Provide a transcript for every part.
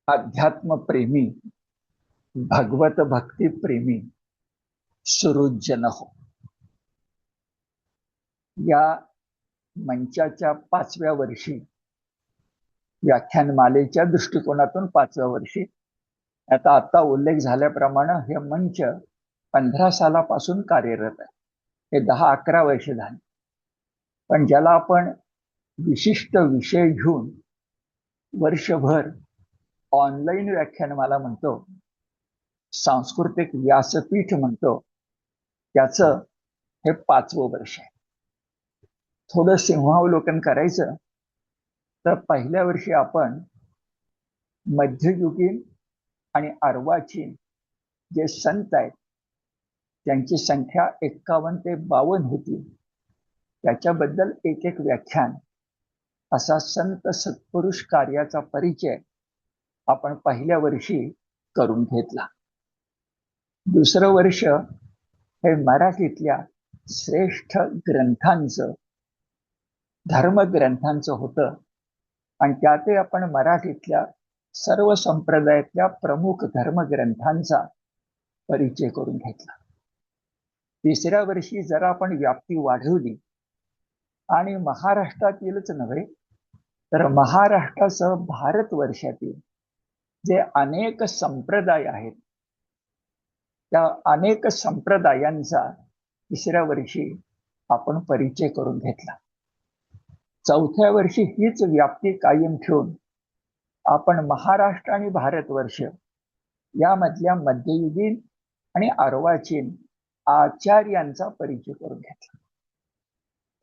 अध्यात्म प्रेमी, भगवत भक्ती प्रेमी सुहृदजन हो. या मंचाच्या 5व्या वर्षी, व्याख्यानमालेच्या दृष्टिकोनातून 5व्या वर्षी, आता उल्लेख झाल्याप्रमाणे हे मंच 15 सालापासून कार्यरत आहे. हे 10-11 वर्ष झाली. पण ज्याला आपण विशिष्ट विषय घेऊन वर्षभर ऑनलाईन व्याख्यानमाला म्हणतो, सांस्कृतिक व्यासपीठ म्हणतो, त्याचं हे 5वं वर्ष आहे. थोडं सिंहावलोकन करायचं तर पहिल्या वर्षी आपण मध्ययुगीन आणि अर्वाचीन जे संत आहेत त्यांची संख्या 51 ते 52 होती. त्याच्याबद्दल एक व्याख्यान असा संत सत्पुरुष कार्याचा परिचय आपण पहिल्या वर्षी करून घेतला. दुसरं वर्ष हे मराठीतल्या श्रेष्ठ ग्रंथांचं, धर्मग्रंथांचं होतं आणि त्यातही आपण मराठीतल्या सर्व संप्रदायातल्या प्रमुख धर्मग्रंथांचा परिचय करून घेतला. तिसऱ्या वर्षी जरा आपण व्याप्ती वाढवली आणि महाराष्ट्रातीलच नव्हे तर महाराष्ट्रासह भारतवर्षातील जे अनेक संप्रदाय आहेत त्या अनेक संप्रदायांचा तिसऱ्या वर्षी आपण परिचय करून घेतला. चौथ्या वर्षी हीच व्याप्ती कायम ठेवून आपण महाराष्ट्र आणि भारतवर्ष यामधल्या मध्ययुगीन आणि अर्वाचीन आचार्यांचा परिचय करून घेतला.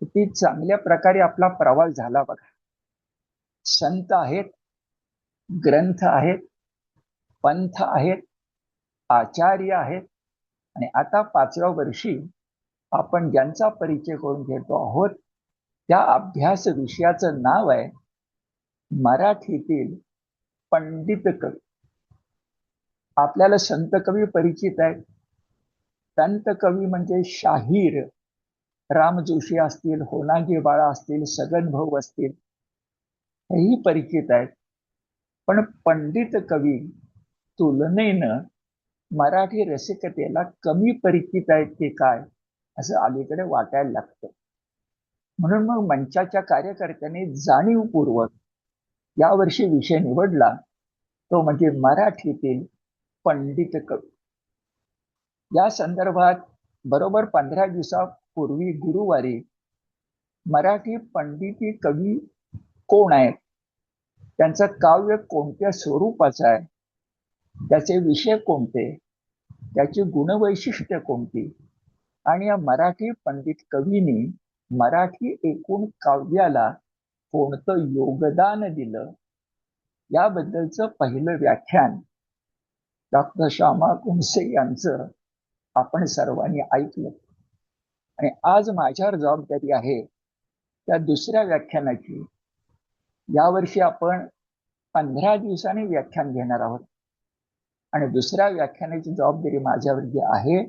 किती चांगल्या प्रकारे आपला प्रवास झाला बघा. संत आहेत, ग्रंथ आहेत, पंथ आहेत, आचार्य आहेत आणि आता 5व्या वर्षी आपण ज्यांचा परिचय करून घेतो आहोत त्या अभ्यास विषयाचं नाव आहे मराठीतील पंडित कवी. आपल्याला संत कवी परिचित आहेत. संत कवी म्हणजे शाहीर राम जोशी असतील, होनाजी बाळा असतील, सगन भाऊ असतील, हेही परिचित आहेत. पण पंडित कवी तुलनेनं मराठी रसिकतेला कमी परिचित आहेत की काय असं अलीकडे वाटायला लागतं. म्हणून मग मंचाच्या कार्यकर्त्यांनी जाणीवपूर्वक यावर्षी विषय निवडला तो म्हणजे मराठीतील पंडित कवी. या संदर्भात बरोबर 15 दिवसापूर्वी गुरुवारी मराठी पंडिती कवी कोण आहेत, त्यांचं काव्य कोणत्या स्वरूपाचं आहे, त्याचे विषय कोणते, त्याची गुणवैशिष्ट्य कोणती आणि या मराठी पंडित कवींनी मराठी एकूण काव्याला कोणतं योगदान दिलं याबद्दलचं पहिलं व्याख्यान डॉक्टर श्यामा कुंसे यांचं आपण सर्वांनी ऐकलं. आणि आज माझ्यावर जबाबदारी आहे त्या दुसऱ्या व्याख्यानाची. यावर्षी आपण 15 दिवसांनी व्याख्यान घेणार आहोत आणि दुसऱ्या व्याख्यानाची जबाबदारी माझ्यावरती आहे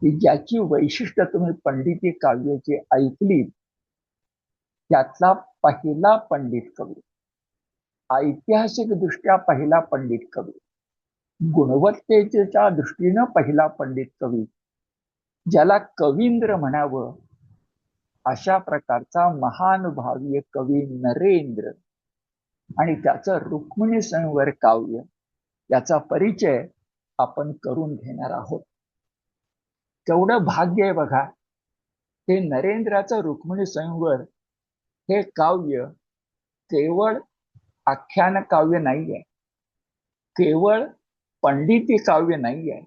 की ज्याची वैशिष्ट्य तुम्ही पंडिती काव्याची ऐकली त्यातला पहिला पंडित कवी, ऐतिहासिक दृष्ट्या पहिला पंडित कवी, गुणवत्तेच्या दृष्टीनं पहिला पंडित कवी, ज्याला कवींद्र म्हणावं अशा प्रकारचा महानुभावीय कवी नरेंद्र आणि त्याचं रुक्मिणी संवर काव्य याचा परिचय आपण करून घेणार आहोत. केवढं भाग्य आहे बघा. हे नरेंद्राचं रुक्मिणी संवर हे काव्य केवळ आख्यान काव्य नाहीये, केवळ पंडिती काव्य नाहीये,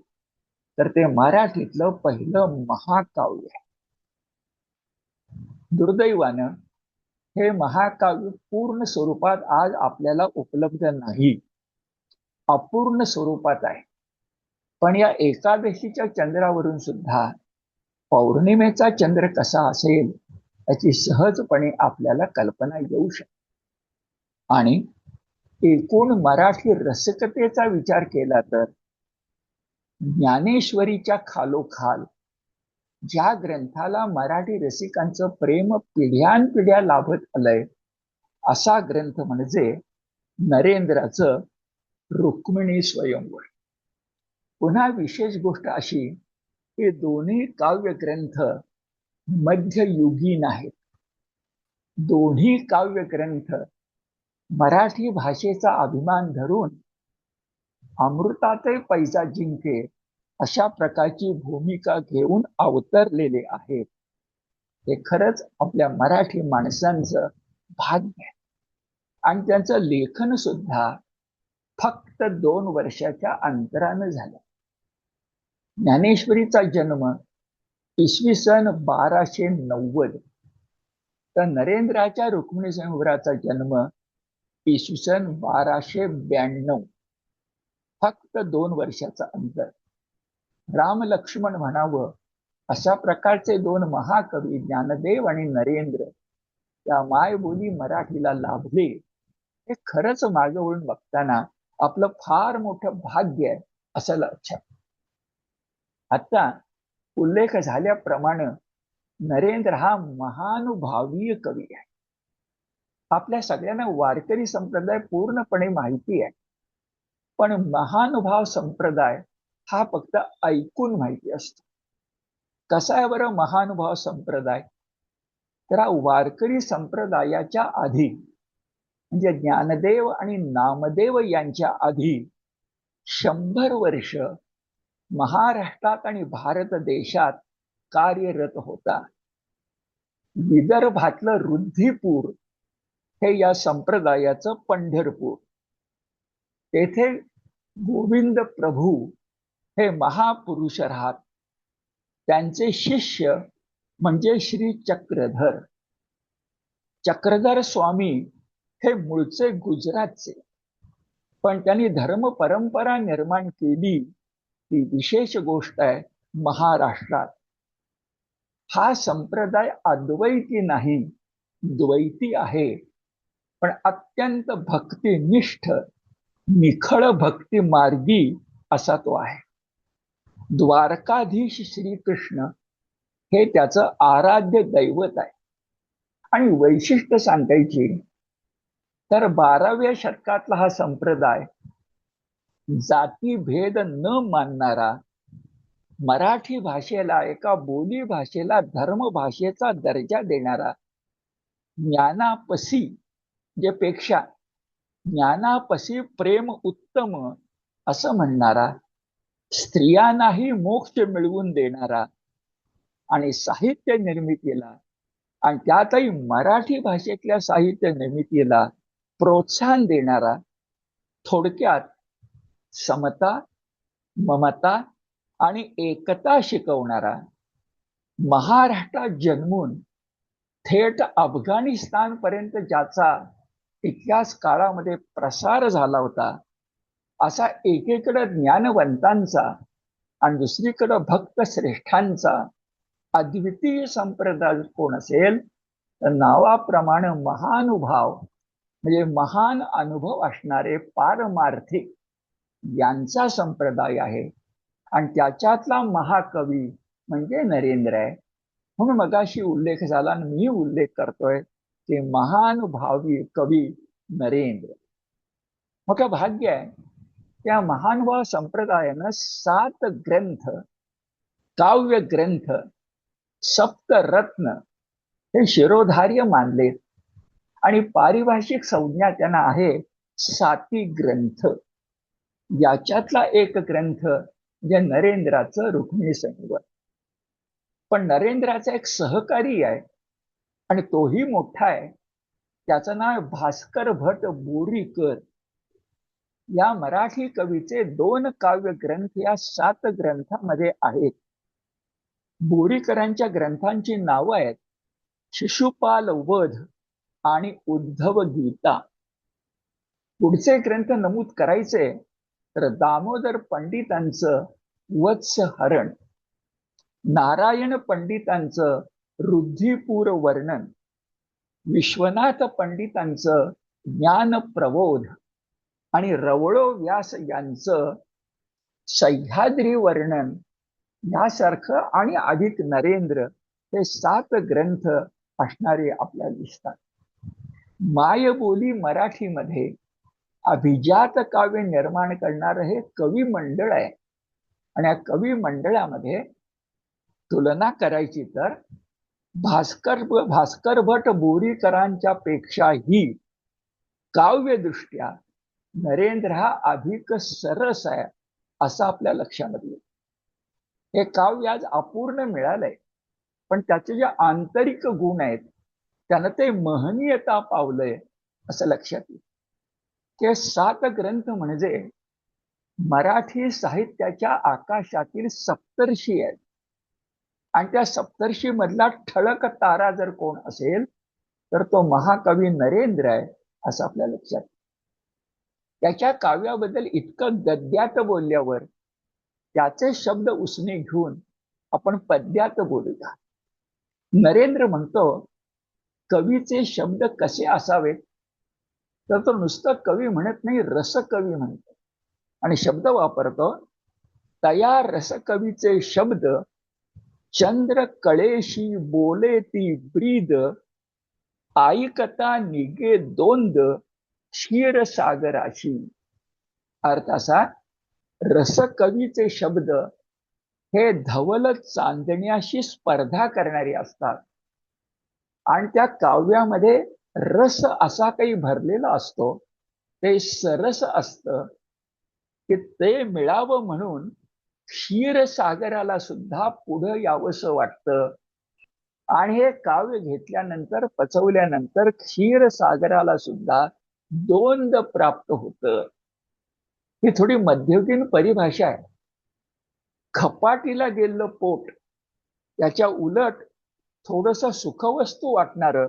तर ते मराठीतलं पहिलं महाकाव्य आहे. दुर्दैवानं हे महाकाव्य पूर्ण स्वरूपात आज आपल्याला उपलब्ध नाही, अपूर्ण स्वरूपात आहे. पण या एकादशीच्या चंद्रावरून सुद्धा पौर्णिमेचा चंद्र कसा असेल याची सहजपणे आपल्याला कल्पना येऊ शकते. आणि एकूण मराठी रसिकतेचा विचार केला तर ज्ञानेश्वरीच्या खालोखाल ज्या ग्रंथाला मराठी रसिकांचं प्रेम पिढ्यानपिढ्या लाभत आलंय असा ग्रंथ म्हणजे नरेंद्राचं रुक्मिणी स्वयंवर. पुन्हा विशेष गोष्ट अशी की दोन्ही काव्य ग्रंथ मध्ययुगीन आहेत. दोन्ही काव्य ग्रंथ मराठी भाषेचा अभिमान धरून अमृताचे पैजा जिंके अशा प्रकारची भूमिका घेऊन अवतरलेले आहेत. हे खरंच आपल्या मराठी माणसांचं भाग्य आहे. आणि त्यांचं लेखन सुद्धा फक्त 2 वर्षाच्या अंतरानं झालं. ज्ञानेश्वरीचा जन्म इसवी सन 1290, तर नरेंद्राच्या रुक्मिणी स्वयंवराचा जन्म इसवी सन 1292. फक्त 2 वर्षाचा अंतर. राम लक्ष्मण म्हणावं अशा प्रकारचे 2 महाकवी ज्ञानदेव आणि नरेंद्र त्या मायबोली मराठीला लाभले. हे खरंच मागे वळून बघताना आपलं फार मोठं भाग्य आहे असं लक्षात. आता उल्लेख झाल्याप्रमाणे नरेंद्र हा महानुभावीय कवी आहे. आपल्या सगळ्यांना वारकरी संप्रदाय पूर्णपणे माहिती आहे, पण महानुभाव संप्रदाय हा फक्त ऐकून माहिती असतो. कसा आहे बरं महानुभाव संप्रदाय? तर हा वारकरी संप्रदायाच्या आधी म्हणजे ज्ञानदेव आणि नामदेव यांच्या आधी 100 वर्ष महाराष्ट्रात आणि भारत देशात कार्यरत होता. विदर्भातलं रुद्धिपूर हे या संप्रदायाचं पंढरपूर. तेथे गोविंद प्रभू हे महापुरुष राहत. त्यांचे शिष्य म्हणजे श्री चक्रधर. चक्रधर स्वामी हे मूळचे गुजरातचे, पण त्यांनी धर्म परंपरा निर्माण केली ही विशेष गोष्ट आहे महाराष्ट्रात. हा संप्रदाय अद्वैती नाही, द्वैती आहे, पण अत्यंत भक्तिनिष्ठ निखळ भक्ती मार्गी असा तो आहे. द्वारकाधीश श्रीकृष्ण हे त्याचं आराध्य दैवत आहे. आणि वैशिष्ट्य सांगायची तर 12व्या शतकातला हा संप्रदाय जातीभेद न मानणारा, मराठी भाषेला एका बोली भाषेला धर्म भाषेचा दर्जा देणारा, ज्ञानापसी जे पेक्षा ज्ञानापसी प्रेम उत्तम असं म्हणणारा, स्त्रियांनाही मोक्ष मिळवून देणारा आणि साहित्य निर्मितीला आणि त्यातही मराठी भाषेतल्या साहित्य निर्मितीला प्रोत्साहन देणारा, थोडक्यात समता, ममता आणि एकता शिकवणारा, महाराष्ट्रात जन्मून थेट अफगाणिस्तान पर्यंत ज्याचा इतिहास काळामध्ये प्रसार झाला होता, असा एकीकडे ज्ञानवंतांचा आणि दुसरीकडे भक्त श्रेष्ठांचा अद्वितीय संप्रदाय कोण असेल तर नावाप्रमाणे महानुभाव म्हणजे महान अनुभव असणारे पारमार्थिक यांचा संप्रदाय आहे. आणि त्याच्यातला महाकवी म्हणजे नरेंद्र आहे. म्हणून मगाशी उल्लेख झाला आणि मी उल्लेख करतोय की महानुभावी कवी नरेंद्र. मोठं भाग्य आहे. त्या महानुभाव संप्रदायानं 7 ग्रंथ, काव्य ग्रंथ, सप्तरत्न हे शिरोधार्य मानलेत आणि पारिभाषिक संज्ञा त्यांना आहे 7 ग्रंथ. याच्यातला एक ग्रंथ म्हणजे नरेंद्राचं रुक्मिणी स्वयंवर. पण नरेंद्राचा एक सहकारी आहे आणि तोही मोठा आहे. त्याचं नाव भास्कर भट बोरीकर. या मराठी कवीचे 2 काव्य ग्रंथ या 7 ग्रंथामध्ये आहेत. बोरीकरांच्या ग्रंथांची नावं आहेत शिशुपाल वध आणि उद्धव गीता. पुढचे ग्रंथ नमूद करायचे तर दामोदर पंडितांचं वत्सहरण, नारायण पंडितांचं रुद्धिपूर वर्णन, विश्वनाथ पंडितांचं ज्ञानप्रबोध आणि रवळो व्यास यांचं सह्याद्री वर्णन यासारखं आणि अधिक नरेंद्र हे 7 ग्रंथ असणारे आपल्याला दिसतात. मायबोली मराठीमध्ये अभिजात काव्य निर्माण करणारं हे कवी मंडळ आहे. आणि या कवी मंडळामध्ये तुलना करायची तर भास्कर भट बोरीकरांच्या पेक्षाही काव्यदृष्ट्या नरेंद्र हा अधिक सरस आहे असं आपल्या लक्षामध्ये. हे काव्य आज अपूर्ण मिळालंय, पण त्याचे जे आंतरिक गुण आहेत त्यानं ते महनीयता पावलंय असं लक्षात येईल. ते 7 ग्रंथ म्हणजे मराठी साहित्याच्या आकाशातील सप्तर्षी आहेत. आणि त्या सप्तर्षी मधला ठळक तारा जर कोण असेल तर तो महाकवी नरेंद्र आहे असं आपल्या लक्षात. त्याच्या काव्याबद्दल इतकं गद्यात बोलल्यावर त्याचे शब्द उसने घेऊन आपण पद्यात बोलूया. नरेंद्र म्हणतो कवीचे शब्द कसे असावेत, तर तो नुसतं कवी म्हणत नाही, रसकवी म्हणतो. आणि शब्द वापरतो तया रसकवीचे शब्द चंद्र कळेशी बोले ती ब्रीद ऐकता निगे दोंद क्षीरसागराशी. अर्थ असा, रसकवीचे शब्द हे धवल चांदण्याशी स्पर्धा करणारे असतात. आणि त्या काव्यामध्ये रस असा काही भरलेला असतो, ते सरस असतं की ते मिळावं म्हणून क्षीरसागराला सुद्धा पुढं यावंसं वाटतं. आणि हे काव्य घेतल्यानंतर पचवल्यानंतर क्षीरसागराला सुद्धा दोंद प्राप्त होतं. ही थोडी मध्ययुगीन परिभाषा आहे. खपाटीला गेलेलं पोट याच्या उलट थोडस सुखवस्तू वाटणारं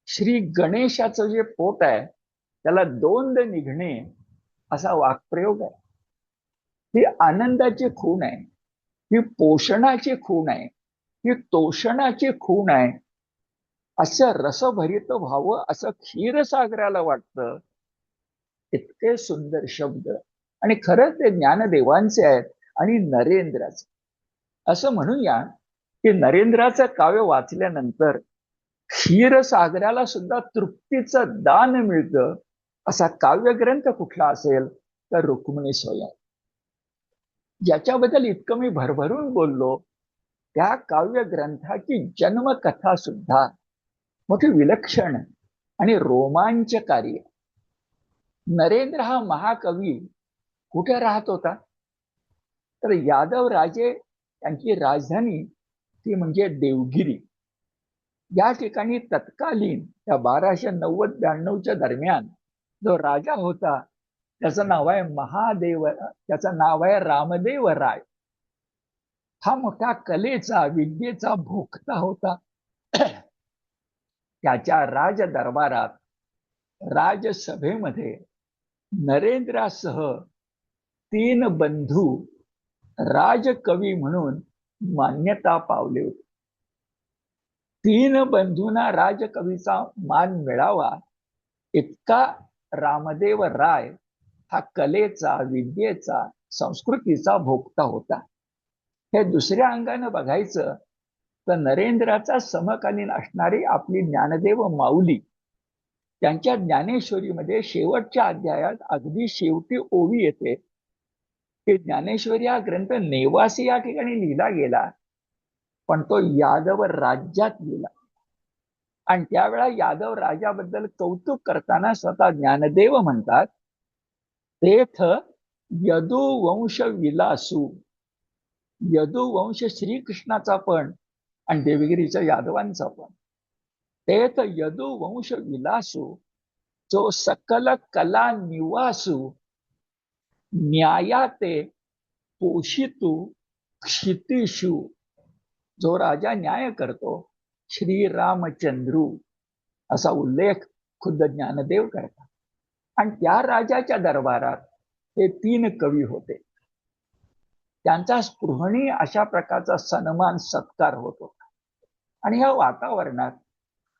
श्री गणेशाचं जे पोट आहे त्याला दोंद निघणे असा वाक्प्रयोग आहे. ही आनंदाची खूण आहे, ही पोषणाची खूण आहे, ही तोषणाची खूण आहे. असं रसभरित व्हावं असं क्षीरसागराला वाटतं. इतके सुंदर शब्द. आणि खरं ते ज्ञानदेवांचे आहेत आणि नरेंद्राचे. असं म्हणूया की नरेंद्राचं काव्य वाचल्यानंतर क्षीरसागराला सुद्धा तृप्तीचं दान मिळतं. असा काव्यग्रंथ कुठला असेल तर रुक्मिणी स्वयं. ज्याच्याबद्दल इतकं मी भरभरून बोललो, त्या काव्य ग्रंथाची जन्मकथा सुद्धा मोठी विलक्षण आणि रोमांचकारी. नरेंद्र हा महाकवी कुठे राहत होता, तर यादव राजे यांची राजधानी ती म्हणजे देवगिरी. या ठिकाणी तत्कालीन त्या 1290-92च्या दरम्यान जो राजा होता त्याचं नाव आहे महादेव, त्याचं नाव आहे रामदेव राय. हा मोठा कलेचा विद्येचा भोक्ता होता. त्याच्या राज दरबारात राजसभेमध्ये नरेंद्रासह 3 बंधू राजकवी म्हणून मान्यता पावले होते. 3 बंधूंना राजकवीचा मान मिळावा इतका रामदेव राय हा कलेचा विद्येचा संस्कृतीचा भोक्ता होता. हे दुसऱ्या अंगानं बघायचं तर नरेंद्राचा समकालीन असणारी आपली ज्ञानदेव माऊली त्यांच्या ज्ञानेश्वरीमध्ये शेवटच्या अध्यायात अगदी शेवटी ओवी येते की ज्ञानेश्वरी हा ग्रंथ नेवासी या ठिकाणी लिहिला गेला, पण तो यादव राज्यात लिहिला. आणि त्यावेळा यादव राजाबद्दल कौतुक करताना स्वतः ज्ञानदेव म्हणतात तेथ यदुवंश विलासू. यदुवंश श्रीकृष्णाचा पण आणि देवगिरीच्या यादवांचा पण. तेथ यदुवंश विलासू जो सकल कला निवासू न्यायाते पोषितू क्षितिषू. जो राजा न्याय करतो श्रीरामचंद्रू असा उल्लेख खुद्द ज्ञानदेव करतात. आणि त्या राजाच्या दरबारात हे 3 कवी होते. त्यांचा स्पृहणीय अशा प्रकारचा सन्मान सत्कार होत होता. आणि ह्या वातावरणात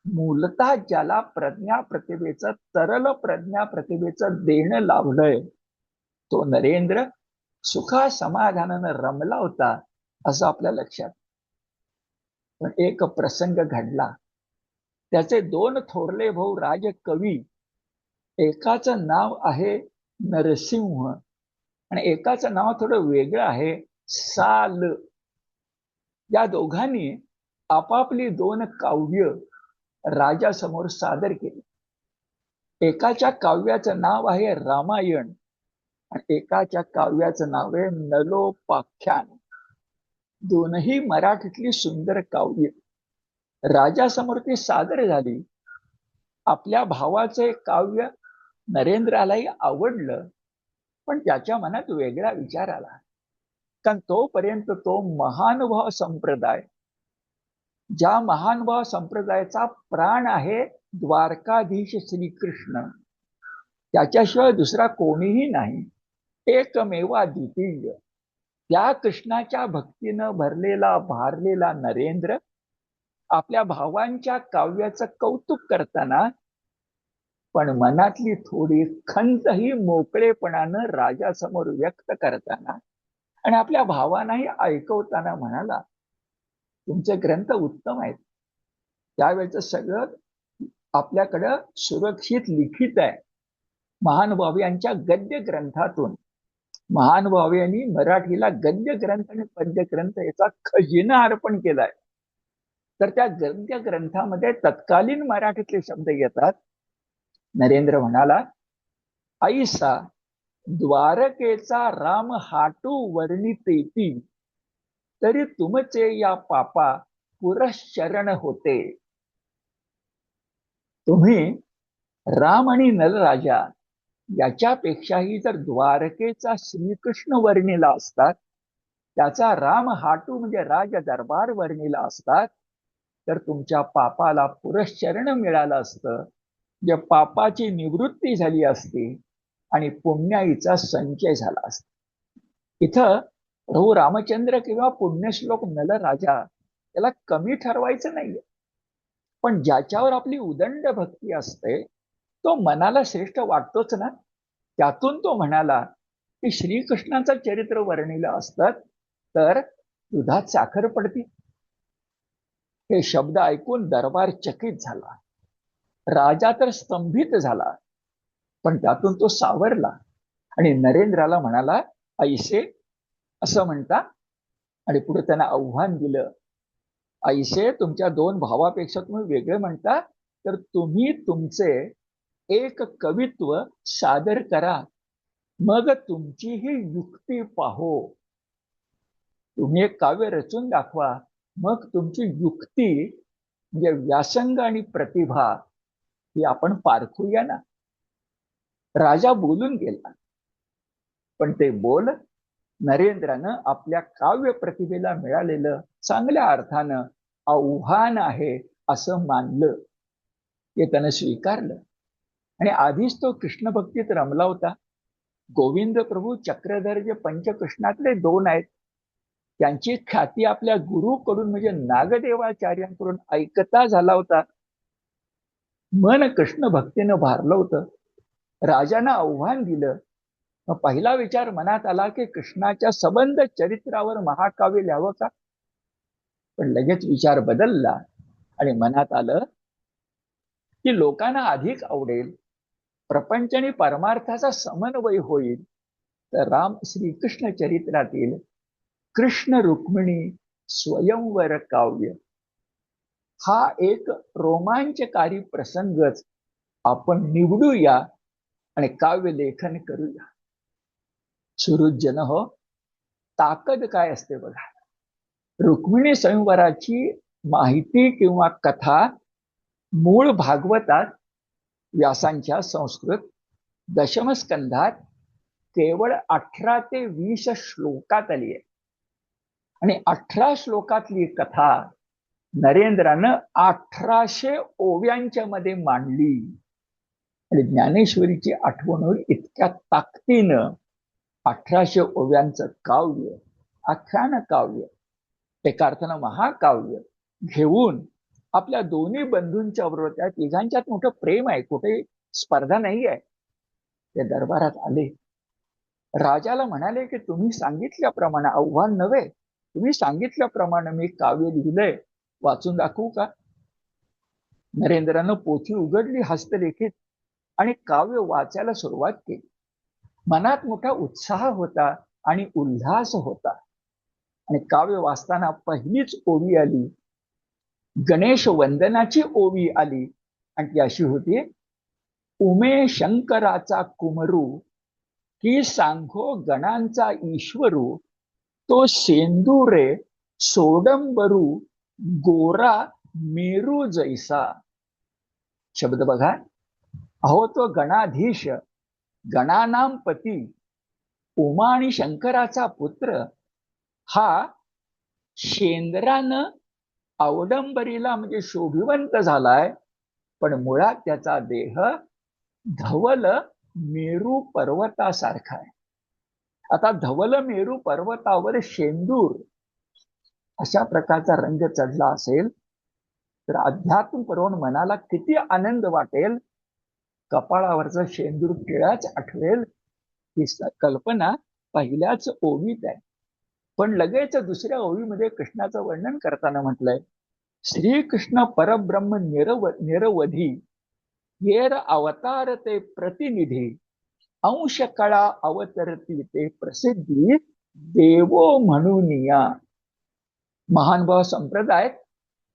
मूलतः ज्याला प्रज्ञा प्रतिभेचं तरल प्रज्ञा प्रतिभेचं देणं लाभलंय तो नरेंद्र सुखा समाधानानं रमला होता असं आपल्या लक्षात. पण एक प्रसंग घडला. त्याचे 2 थोरले भाऊ राजकवी एकाचं नाव आहे नरसिंह आणि एकाचं नाव थोडं वेगळं आहे साल. या दोघांनी आपापली 2 काव्य राजासमोर सादर केली. एकाच्या काव्याचं नाव आहे रामायण आणि एकाच्या काव्याचं नाव आहे नलोपाख्यान. दोनही मराठीतली सुंदर काव्य राजासमोर ती सादर झाली. आपल्या भावाचे काव्य नरेंद्रालाही आवडलं, पण त्याच्या मनात वेगळा विचार आला. कारण तोपर्यंत तो महानुभाव संप्रदाय, ज्या महानुभाव संप्रदायाचा प्राण आहे द्वारकाधीश श्रीकृष्ण, त्याच्याशिवाय दुसरा कोणीही नाही, एकमेवा द्वितीय, त्या कृष्णाच्या भक्तीनं भरलेला भारलेला नरेंद्र आपल्या भावांच्या काव्याचं कौतुक करताना पण मनातली थोडी खंतही मोकळेपणानं राजासमोर व्यक्त करताना आणि आपल्या भावांनाही ऐकवताना म्हणाला, तुमचे ग्रंथ उत्तम आहेत. त्यावेळेचं सगळं आपल्याकडं सुरक्षित लिखित आहे. महानुभाव्यांच्या गद्य ग्रंथातून महानुभाव्यांनी मराठीला गद्य ग्रंथ आणि पद्य ग्रंथ याचा खजिना अर्पण केलाय. तर त्या गद्य ग्रंथामध्ये तत्कालीन मराठीतले शब्द येतात. नरेंद्र म्हणाला, ऐसा द्वारकेचा राम हाटू वर्णितेती, तरी तुमचे या पापा पुरशरण होते. तुम्ही राम आणि नलराजा याच्यापेक्षाही जर द्वारकेचा श्रीकृष्ण वर्णिला असतात, त्याचा राम हाटू म्हणजे राज दरबार वर्णिला असतात, तर तुमच्या पापाला पुरशरण मिळालं असतं, जे पापाची निवृत्ती झाली असती आणि पुण्याईचा संचय झाला असता. इथं प्रभू रामचंद्र किंवा पुण्यश्लोक नलराजा त्याला कमी ठरवायचं नाहीये, पण ज्याच्यावर आपली उदंड भक्ती असते तो मनाला श्रेष्ठ वाटतोच ना. त्यातून तो म्हणाला की श्रीकृष्णाचं चरित्र वर्णिलं असतं तर दुधात साखर पडती. हे शब्द ऐकून दरबार चकित झाला. राजा तर स्तंभित झाला, पण त्यातून तो सावरला आणि नरेंद्राला म्हणाला, ऐसे असं म्हणता. आणि पुढे त्यांना आव्हान दिलं, ऐसे तुमच्या 2 भावापेक्षा तुम्ही वेगळे म्हणता, तर तुम्ही तुमचे एक कवित्व सादर करा, मग तुमची ही युक्ती पाहो. तुम्ही एक काव्य रचून दाखवा, मग तुमची युक्ती म्हणजे व्यासंग आणि प्रतिभा ही आपण पारखूया ना. राजा बोलून गेला, पण ते बोल नरेंद्रानं आपल्या काव्य प्रतिभेला मिळालेलं चांगल्या अर्थानं आव्हान आहे असं मानलं. ते त्यानं स्वीकारलं आणि आधीच तो कृष्ण भक्तीत रमला होता. गोविंद प्रभू चक्रधर जे पंचकृष्णातले 2 आहेत, त्यांची ख्याती आपल्या गुरुकडून म्हणजे नागदेवाचार्यांकडून ऐकता झाला होता. मन कृष्ण भक्तीनं भारलं होतं. राजानं आव्हान दिलं. मग पहिला विचार मनात आला की कृष्णाच्या सबंध चरित्रावर महाकाव्य लिहावं का. पण लगेच विचार बदलला आणि मनात आलं की लोकांना अधिक आवडेल, प्रपंच आणि परमार्थाचा समन्वय होईल, तर राम श्रीकृष्ण चरित्रातील कृष्ण रुक्मिणी स्वयंवर काव्य हा एक रोमांचकारी प्रसंगच आपण निवडूया आणि काव्य लेखन करूया. सुहृदजन हो, ताकद काय असते बघा. रुक्मिणी स्वयंवराची माहिती किंवा कथा मूळ भागवतात व्यासांच्या संस्कृत दशमस्कंधात केवळ 18 ते 20 श्लोकात आली आहे. आणि 18 श्लोकातली कथा नरेंद्रानं 1800 ओव्यांच्या मध्ये मांडली. आणि ज्ञानेश्वरीची आठवण होईल इतक्या ताकदीनं 1800 ओव्यांचं काव्य, आख्यान काव्य, एका अर्थानं महाकाव्य घेऊन आपल्या दोन्ही बंधूंच्या बरोबर, त्या तिघांच्यात मोठं प्रेम आहे, कुठे स्पर्धा नाही आहे, ते दरबारात आले. राजाला म्हणाले की तुम्ही सांगितल्याप्रमाणे, आव्हान नव्हे, तुम्ही सांगितल्याप्रमाणे मी काव्य लिहिलंय, वाचून दाखवू का. नरेंद्रानं पोथी उघडली हस्तलेखित आणि काव्य वाचायला सुरुवात केली. मनात मोठा उत्साह होता आणि उल्हास होता. आणि काव्य वाचताना पहिलीच ओवी आली, गणेश वंदनाची ओवी आली, आणि ती अशी होती, उमे शंकराचा कुमरू, की सांगो गणांचा ईश्वरू, तो सेंदुरे सोडंबरू, गोरा मेरू जैसा. शब्द बघा. अहो तो गणाधीश, गणानाम पती, उमा आणि शंकराचा पुत्र, हा शेंद्रानं अवडंबरीला म्हणजे शोभिवंत झालाय, पण मुळात त्याचा देह धवल मेरू पर्वतासारखा आहे. आता धवल मेरू पर्वतावर शेंदूर अशा प्रकारचा रंग चढला असेल तर अध्यात्म परवून मनाला किती आनंद वाटेल. कपाळावरचा शेंदूर टिळाच आठवेल. ही कल्पना पहिल्याच ओवीत आहे. पण लगेच दुसऱ्या ओवीमध्ये कृष्णाचं वर्णन करताना म्हटलंय, श्रीकृष्ण परब्रह्म निरवधी, येर अवतार ते प्रतिनिधी, अंश कळा अवतरती ते प्रसिद्धी, देवो म्हणून या. महानुभाव संप्रदायात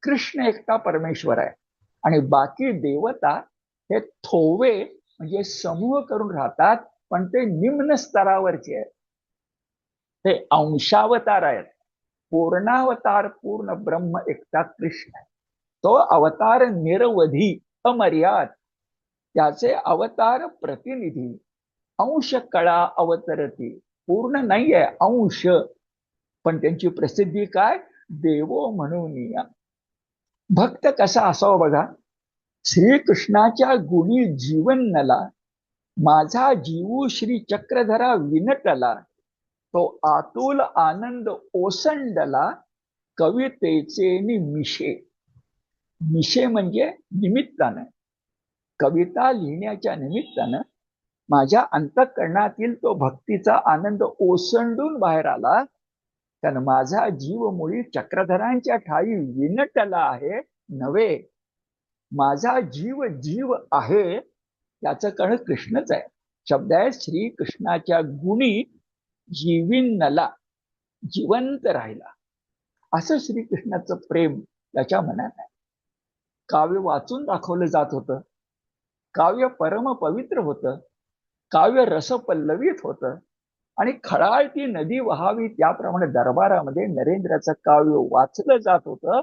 कृष्ण एकटा परमेश्वर आहे आणि बाकी देवता हे थोवे म्हणजे समूह करून राहतात, पण ते निम्न स्तरावरचे आहेत. ते अंशावतार आहेत. पूर्णावतार पूर्ण ब्रह्म एकटा कृष्ण आहे. तो अवतार निरवधी अमर्याद, त्याचे अवतार प्रतिनिधी, अंश कळा अवतरती, पूर्ण नाहीये अंश, पण त्यांची प्रसिद्धी काय, देवो म्हणून या. भक्त कसा असावा बघा. श्रीकृष्णाच्या गुणी जीवन नला, माझा जीवू श्री चक्रधरा विनटला, तो आतुल आनंद ओसंडला, कवितेचे निमिषे. मिशे म्हणजे निमित्तानं, कविता लिहिण्याच्या निमित्तानं माझ्या अंतःकरणातील तो भक्तीचा आनंद ओसंडून बाहेर आला. कारण माझा जीव मुळी चक्रधरांच्या ठाई विनटला आहे नव्हे. माझा जीव जीव आहे त्याचं कण कृष्णच आहे. शब्द आहे श्रीकृष्णाच्या गुणी जीविनला, जिवंत राहिला. असं श्रीकृष्णाचं प्रेम त्याच्या मनात आहे. काव्य वाचून दाखवलं जात होतं. काव्य परम पवित्र होतं. काव्य रसपल्लवित होतं. आणि खळाळती नदी वहावी त्याप्रमाणे दरबारामध्ये नरेंद्राचं काव्य वाचलं जात होतं.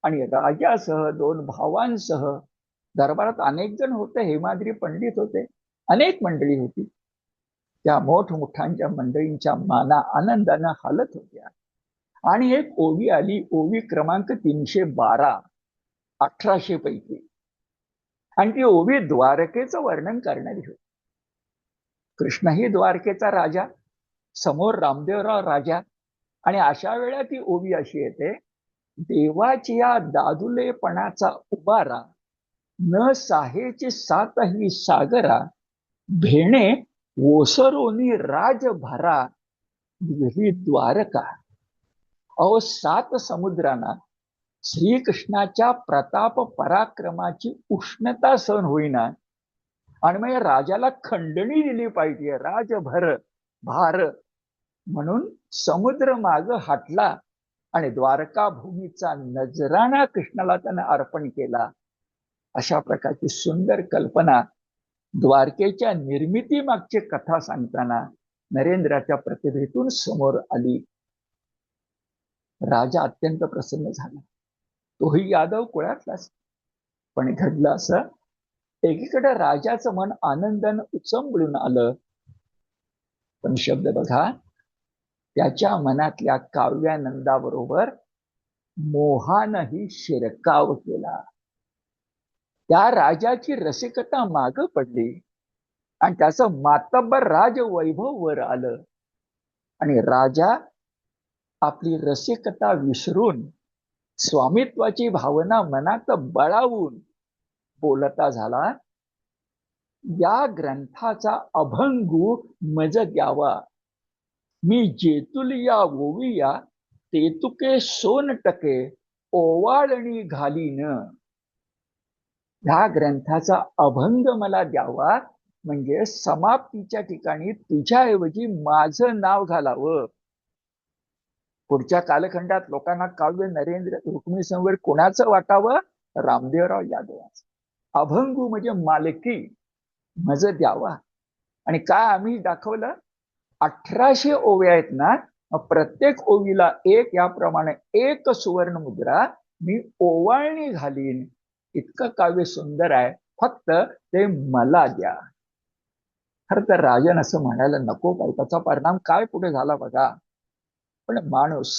आणि राजासह 2 भावांसह दरबारात अनेक जण होते. हेमाद्री पंडित होते, अनेक मंडळी होती. त्या मोठमोठ्यांच्या मंडळींच्या माना आनंदानं हालत होत्या. आणि एक ओवी आली, ओवी क्रमांक 312, 1800 पैकी. आणि ती ओवी द्वारकेचं वर्णन करणारी होती. कृष्णही द्वारकेचा राजा, समोर रामदेवराव राजा. आणि अशा वेळा ती ओवी अशी येते, देवाची या दादुलेपणाचा उबारा, न साहेची सातही सागरा, भेणे ओसरोनी राजभरा, ही द्वारका. अहो 7 समुद्रांना श्रीकृष्णाच्या प्रताप पराक्रमाची उष्णता सहन होईना. आणि मग राजाला खंडणी दिली पाहिजे, राजभर भार, म्हणून समुद्र माग हटला आणि द्वारका भूमीचा नजराणा कृष्णाला त्यानं अर्पण केला. अशा प्रकारची सुंदर कल्पना द्वारकेच्या निर्मिती मागची कथा सांगताना नरेंद्राच्या प्रतिभेतून समोर आली. राजा अत्यंत प्रसन्न झाला. तोही यादव कुळातलाच. पण घडलं असं, एकीकडे राजाचं मन आनंदानं उचंबळून आलं, पण शब्द बघा, त्याच्या मनातल्या काव्यानंदाबरोबर मोहानही शिरकाव केला. त्या राजाची रसिकता माग पडली आणि त्याचं मातब्बर राजवैभव वर आलं. आणि राजा आपली रसिकता विसरून स्वामित्वाची भावना मनात बळावून बोलता झाला, या ग्रंथाचा अभंगू मज द्यावा, मी जेतुलिया ओविया, तेतुके सोन टके ओवाळणी घालीन. ह्या ग्रंथाचा अभंग मला द्यावा, म्हणजे समाप्तीच्या ठिकाणी तुझ्याऐवजी माझं नाव घालावं. पुढच्या कालखंडात लोकांना काव्य नरेंद्र रुक्मिणी संवर कोणाचं वाटावं? रामदेवराव यादवाचं. अभंगू म्हणजे मालकी, मज द्यावा. आणि काय आम्ही दाखवलं? 1800 ओव्या आहेत ना, प्रत्येक ओवीला एक, याप्रमाणे एक सुवर्ण मुद्रा मी ओवाळणी घालीन. इतकं काव्य सुंदर आहे, फक्त ते मला द्या. खर तर राजन असं म्हणायला नको काय, त्याचा परिणाम काय पुढे झाला बघा. पण माणूस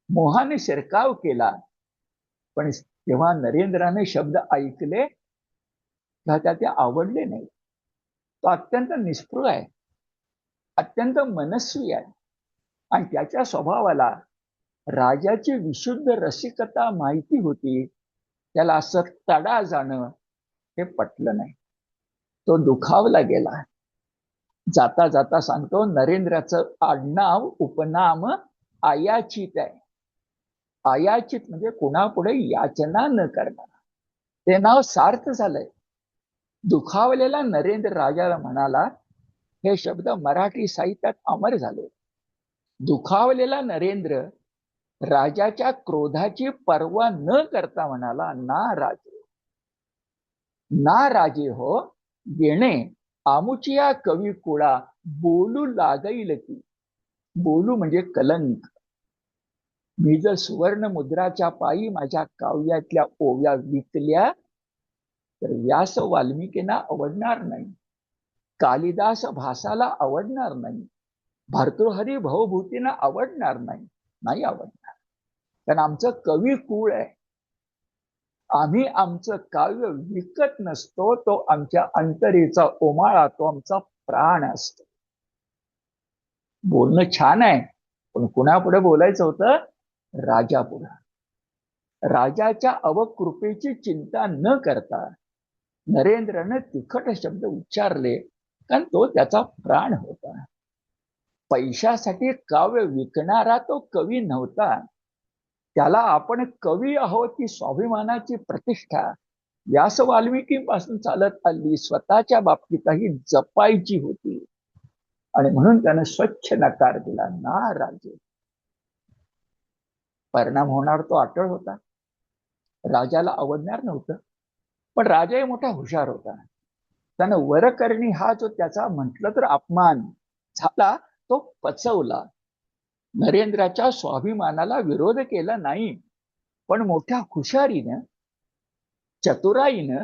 मोहाने शिरकाव केला, पण जेव्हा नरेंद्राने शब्द ऐकले तेव्हा ते आवडले नाही. तो अत्यंत निष्ठुर आहे, अत्यंत मनस्वी आहे, आणि त्याच्या स्वभावाला राजाची विशुद्ध रसिकता माहिती होती. त्याला असं तडा जाणं हे पटलं नाही. तो दुखावला गेला. जाता जाता सांगतो, नरेंद्राचं आडनाव उपनाम अयाचित आहे. अयाचित म्हणजे कुणापुढे याचना न करणार. ते नाव सार्थ झालंय. दुखावलेला नरेंद्र राजाला म्हणाला, हे शब्द मराठी साहित्यात अमर झाले. दुखावलेला नरेंद्र राजाच्या क्रोधाची पर्वा न करता म्हणाला, ना राजे, ना राजे हो, येणे आमुचिया कवी कुळा बोलू लागईल की. बोलू म्हणजे कलंक. मी जर सुवर्ण मुद्राच्या पायी माझ्या काव्यातल्या ओव्या विकल्या तर व्यास वाल्मिकींना आवडणार नाही, कालिदास भासाला आवडणार नाही, भर्तृहरी भवभूतींना आवडणार नाही. नाही आवडणार, कारण आमचं कवी कुळ आहे. आम्ही आमचं काव्य विकत नसतो, तो आमच्या अंतरीचा ओमाळा, तो आमचा प्राण असतो. बोलणं छान आहे, पण कुणापुढे बोलायचं होतं? राजापुढे. राजाच्या अवकृपेची चिंता न करता नरेंद्रने तिखट शब्द उच्चारले, कारण तो त्याचा प्राण होता. पैशासाठी काव्य विकणारा तो कवी नव्हता. त्याला आपण कवी आहोत ही स्वाभिमानाची प्रतिष्ठा व्यास वाल्मिकीपासून चालत आली स्वतःच्या बाबतीतही जपायची होती. आणि म्हणून त्याने स्वच्छ नकार दिला, ना राजे. परिणाम होणार तो अटळ होता. राजाला आवडणार नव्हतं, पण राजाही मोठा हुशार होता. त्यानं वरकरणी हा जो त्याचा म्हटलं तर अपमान झाला, तो पचवला. नरेंद्राच्या स्वाभिमानाला विरोध केला नाही, पण मोठ्या हुशारीनं, चतुराईनं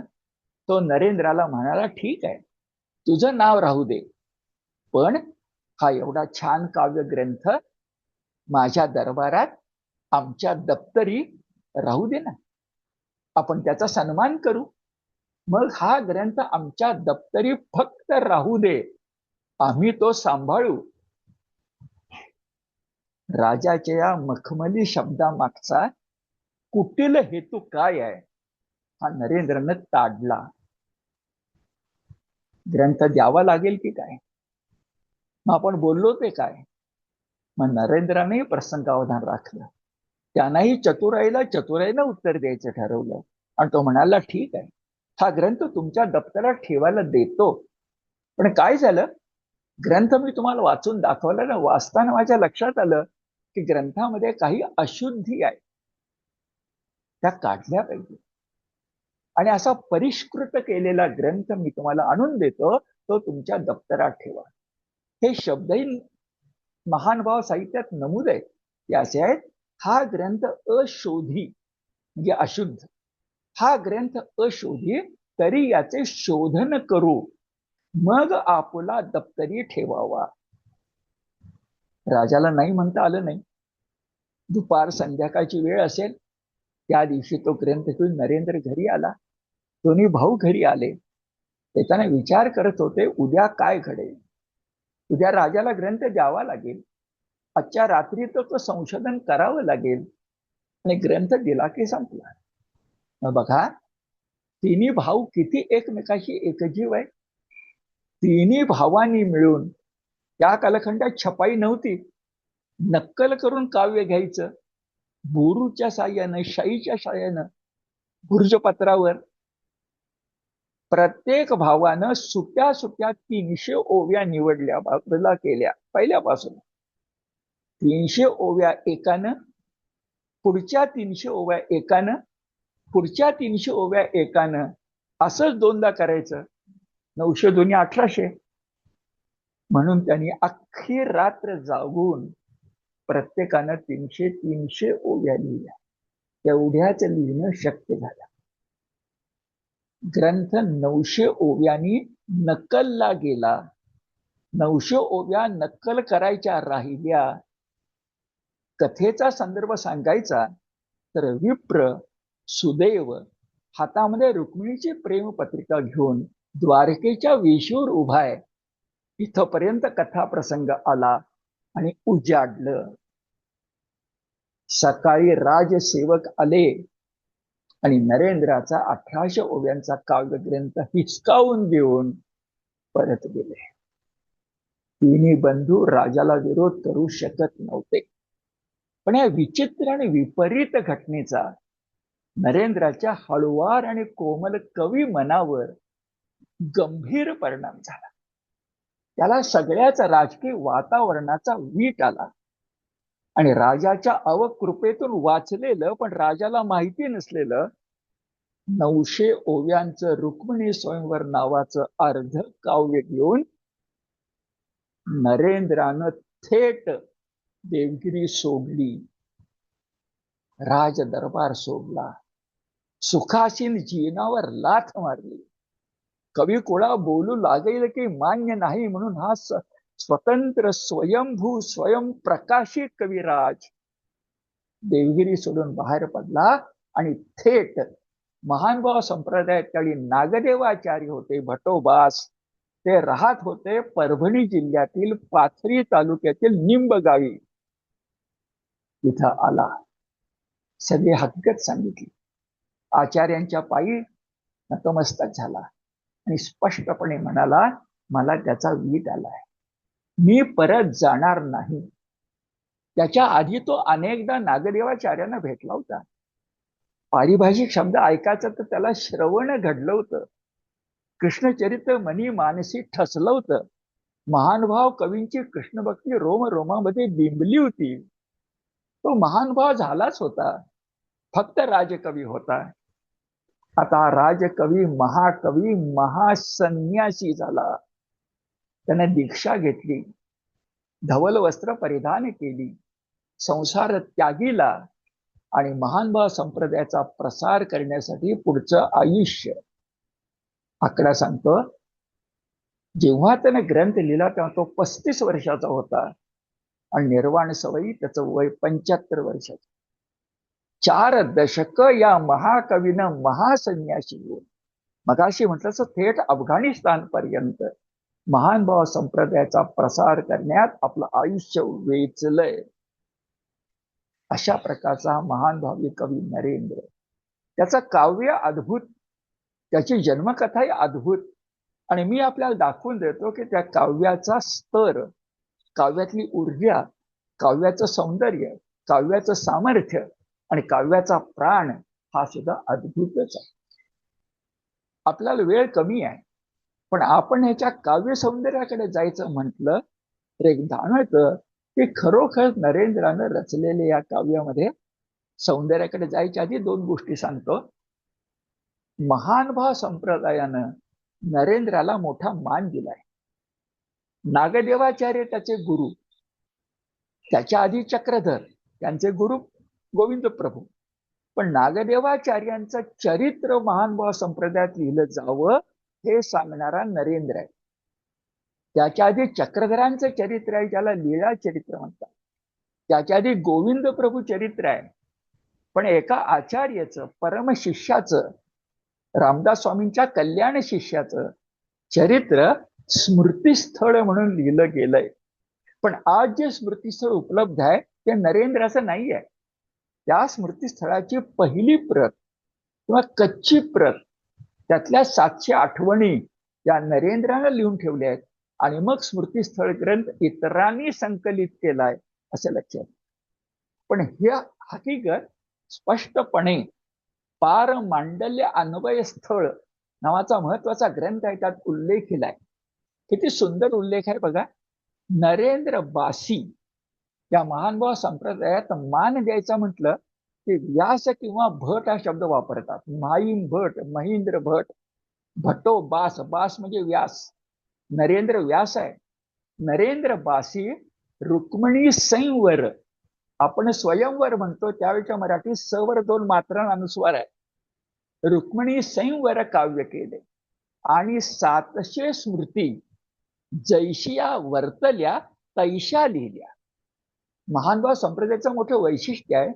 तो नरेंद्राला म्हणाला, ठीक आहे, तुझं नाव राहू दे, पण हा एवढा छान काव्य ग्रंथ माझ्या दरबारात आमच्या दप्तरी राहू दे ना, आपण त्याचा सन्मान करू. मग हा ग्रंथ आमच्या दप्तरी फक्त राहू दे, आम्ही तो सांभाळू. राजाच्या या मखमली शब्दामागचा कुटील हेतू काय आहे हा नरेंद्रने ताडला. ग्रंथ द्यावा लागेल की काय, मग आपण बोललो ते काय. मग नरेंद्राने प्रसंगावधान राखलं. त्यांनाही चतुराईनं उत्तर द्यायचं ठरवलं, आणि तो म्हणाला, ठीक आहे, हा ग्रंथ तुमच्या दप्तरात ठेवायला देतो. पण काय झालं, ग्रंथ मी तुम्हाला वाचून दाखवला ना, वाचताना माझ्या लक्षात आलं की ग्रंथामध्ये काही अशुद्धी आहे, त्या काढल्या पाहिजे. आणि असा परिष्कृत केलेला ग्रंथ मी तुम्हाला आणून देतो, तो तुमच्या दप्तरात ठेवा. हे शब्दही महानुभाव साहित्यात नमूद आहे, ते असे आहेत, हा ग्रंथ अशोधी म्हणजे अशुद्ध, हा ग्रंथ अशोधी, तरी याचे शोधन करू, मग आपुला दप्तरी ठेवावा. राजाला नाही म्हणता आलं नाही. दुपार संध्याकाळची वेळ असेल, त्या दिवशी तो ग्रंथ घेऊन नरेंद्र घरी आला. दोन्ही भाऊ घरी आले. त्याच्याने विचार करत होते, उद्या काय घडेल. उद्या राजाला ग्रंथ द्यावा लागेल, आजच्या रात्री तो संशोधन करावं लागेल, आणि ग्रंथ दिला की संपला. मग बघा, तिन्ही भाऊ किती एकमेकाशी एकजीव आहे. तिन्ही भावांनी मिळून, त्या कालखंडात छपाई नव्हती, नक्कल करून काव्य घ्यायचं, बोरूच्या साह्यानं, शाईच्या साह्यानं, भुर्जपत्रावर प्रत्येक भावानं सुट्या सुट्या 300 ओव्या निवडल्या, बाजूला केल्या पहिल्यापासून. 300 ओव्या एकानं, पुढच्या 300 ओव्या एकानं, पुढच्या 300 ओव्या एकानं, असंच दोनदा करायचं. 900 दोन्ही 1800. म्हणून त्यांनी अख्खी रात्र जागून प्रत्येकानं 300 ओव्या लिहिल्या. तेवढ्याच लिहिणं शक्य झालं. ग्रंथ 900 ओव्यांनी नक्कलला गेला. 900 ओव्या नक्कल करायच्या राहिल्या. कथेचा संदर्भ सांगायचा तर विप्र सुदैव हातामध्ये रुक्मिणीची प्रेमपत्रिका घेऊन द्वारकेच्या वेशीवर उभा आहे. इथपर्यंत कथा प्रसंग आला आणि उजाडलं. सकाळी राजसेवक आले आणि नरेंद्राचा 1800 ओव्यांचा काव्यग्रंथ हिसकावून देऊन परत गेले. तिन्ही बंधू राजाला विरोध करू शकत नव्हते. पण या विचित्र आणि विपरीत घटनेचा नरेंद्राच्या हळुवार आणि कोमल कवी मनावर गंभीर परिणाम झाला. त्याला सगळ्याच राजकीय वातावरणाचा वीट आला आणि राजाच्या अवकृपेतून वाचलेलं पण राजाला माहिती नसलेलं 900 ओव्यांचं रुक्मिणी स्वयंवर नावाचं अर्ध काव्य घेऊन नरेंद्रानं थेट देवगिरी सोडली, राज दरबार सोडला, सुखासीन जीवनावर लाथ मारली. कवी कोळा बोलू लागेल की मान्य नाही म्हणून हा स्वतंत्र स्वयंभू स्वयंप्रकाशी कविराज देवगिरी सोडून बाहेर पडला आणि थेट महानुभाव संप्रदायातली नागदेवाचार्य होते भटोबास, ते राहत होते परभणी जिल्ह्यातील पाथरी तालुक्यातील निंब गावी. तिथं आला. सगळी हकीकत सांगितली. आचार्यांच्या पायी नतमस्तक झाला आणि स्पष्टपणे म्हणाला, मला त्याचा वीट आलाय, मी परत जाणार नाही. त्याच्या आधी तो अनेकदा नागदेवाचार्यांना भेटला होता. पारिभाषिक शब्द ऐकायचं तर त्याला श्रवण घडलं होतं. कृष्णचरित्र मनी मानसी ठसलं होतं. महानुभाव कवींची कृष्णभक्ती रोमामध्ये बिंबली होती. तो महानुभाव झालाच होता, फक्त राजकवी होता. आता राजकवी महाकवी महासन्यासी झाला. त्याने दीक्षा घेतली, धवल वस्त्र परिधान केली, संसार त्यागीला आणि महानुभाव संप्रदायाचा प्रसार करण्यासाठी पुढचं आयुष्य. आकडा सांगतो, जेव्हा त्याने ग्रंथ लिहिला तेव्हा तो 35 वर्षाचा होता आणि निर्वाण सवयी त्याचं वय 75 वर्षाचं. 4 दशक या महाकवीनं महासन्यासी होऊन, मगाशी म्हटलं थेट अफगाणिस्तान पर्यंत महानुभाव संप्रदायाचा प्रसार करण्यात आपलं आयुष्य वेचलंय. अशा प्रकारचा महानुभावी कवी नरेंद्र. त्याचं काव्य अद्भुत, त्याची जन्मकथाही अद्भुत. आणि मी आपल्याला दाखवून देतो की त्या काव्याचा स्तर, काव्यातली ऊर्जा, काव्याचं सौंदर्य, काव्याचं सामर्थ्य आणि काव्याचा प्राण हा सुद्धा अद्भुतच आहे. आपल्याला वेळ कमी आहे, पण आपण ह्याच्या काव्य सौंदर्याकडे जायचं म्हटलं तर एक जाणवतं की खरोखर नरेंद्रानं रचलेल्या या काव्यामध्ये सौंदर्याकडे जायच्या आधी 2 गोष्टी सांगतो. महानुभाव संप्रदायानं नरेंद्राला मोठा मान दिलाय. नागदेवाचार्य त्याचे गुरु, त्याच्या आधी चक्रधर त्यांचे गुरु गोविंद प्रभू. पण नागदेवाचार्यांचं चरित्र महानुभाव संप्रदायात लिहिलं जावं हे सांगणारा नरेंद्र आहे. त्याच्या आधी चक्रधरांचं चरित्र आहे, ज्याला लीळा चरित्र म्हणतात. त्याच्या आधी गोविंद प्रभू चरित्र आहे. पण एका आचार्याचं, परमशिष्याचं, रामदास स्वामींच्या कल्याण शिष्याचं चरित्र स्मृतीस्थळ म्हणून लिहिलं गेलंय. पण आज जे स्मृतीस्थळ उपलब्ध आहे ते नरेंद्राचं नाही आहे. त्या स्मृतीस्थळाची पहिली प्रत किंवा कच्ची प्रत, त्यातल्या 700 आठवणी या नरेंद्रानं लिहून ठेवल्या आहेत आणि मग स्मृतीस्थळ ग्रंथ इतरांनी संकलित केलाय असं लक्षात. पण हे हकीकत स्पष्टपणे पार मांडल्य अन्वय स्थळ नावाचा महत्वाचा ग्रंथ आहे, त्यात उल्लेख केलाय. किती सुंदर उल्लेख आहे बघा. नरेंद्र बासी या महानुभाव संप्रदायात मान द्यायचा म्हटलं की व्यास किंवा भट हा शब्द वापरतात. माईन भट, महेंद्र भट, भटो बास, बास म्हणजे व्यास. नरेंद्र व्यास आहे. नरेंद्र बासी रुक्मिणी संवर, आपण स्वयंवर म्हणतो त्यावेळेच्या मराठी सवर 2 मात्रा अनुस्वार आहे. रुक्मिणी संवर काव्य केले आणि 700 स्मृती जैशिया वर्तल्या तैशा लिहिल्या. महानुभाव संप्रदायाचं मोठं वैशिष्ट्य आहे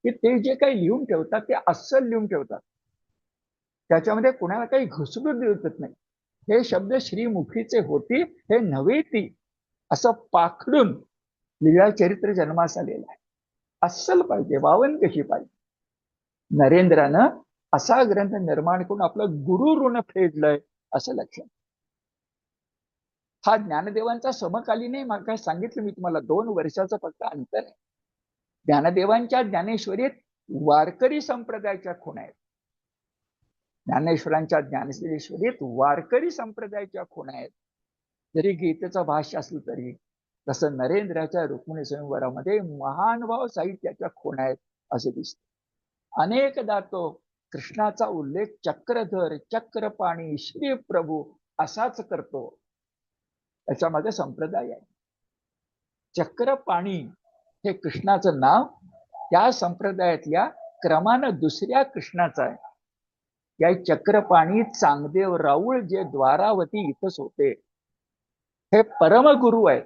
की ते जे काही लिहून ठेवतात ते अस्सल लिहून ठेवतात. त्याच्यामध्ये कुणाला काही घुसडून देत नाही. हे शब्द श्रीमुखीचे होती, हे नव्हे ती, असं पाखडून लीळा चरित्र जन्मास आलेलं आहे. अस्सल पाहिजे, वावन कशी पाहिजे. नरेंद्रानं असा ग्रंथ निर्माण करून आपलं गुरु ऋण फेडलंय असं लक्षात. हा ज्ञानदेवांचा समकालीन आहे. मग काय सांगितलं मी तुम्हाला, 2 वर्षाचं फक्त अंतर आहे. ज्ञानदेवांच्या ज्ञानेश्वरीत वारकरी संप्रदायाच्या खूण आहेत. ज्ञानेश्वरांच्या ज्ञानेश्वरीत वारकरी संप्रदायाच्या खूण आहेत. जरी गीतेचं भाष्य असलं तरी, तसं नरेंद्राच्या रुक्मिणी स्वयंवरामध्ये महानुभाव साहित्याच्या खूण आहेत असे दिसते. अनेकदा तो कृष्णाचा उल्लेख चक्रधर, चक्रपाणी, श्री प्रभू असाच करतो. त्याच्यामध्ये संप्रदाय आहे. चक्रपाणी हे कृष्णाचं नाव त्या संप्रदायातल्या क्रमानं दुसऱ्या कृष्णाचं आहे. या चक्रपाणी चांगदेव राऊळ जे द्वारावती इथंच होते, हे परमगुरु आहेत.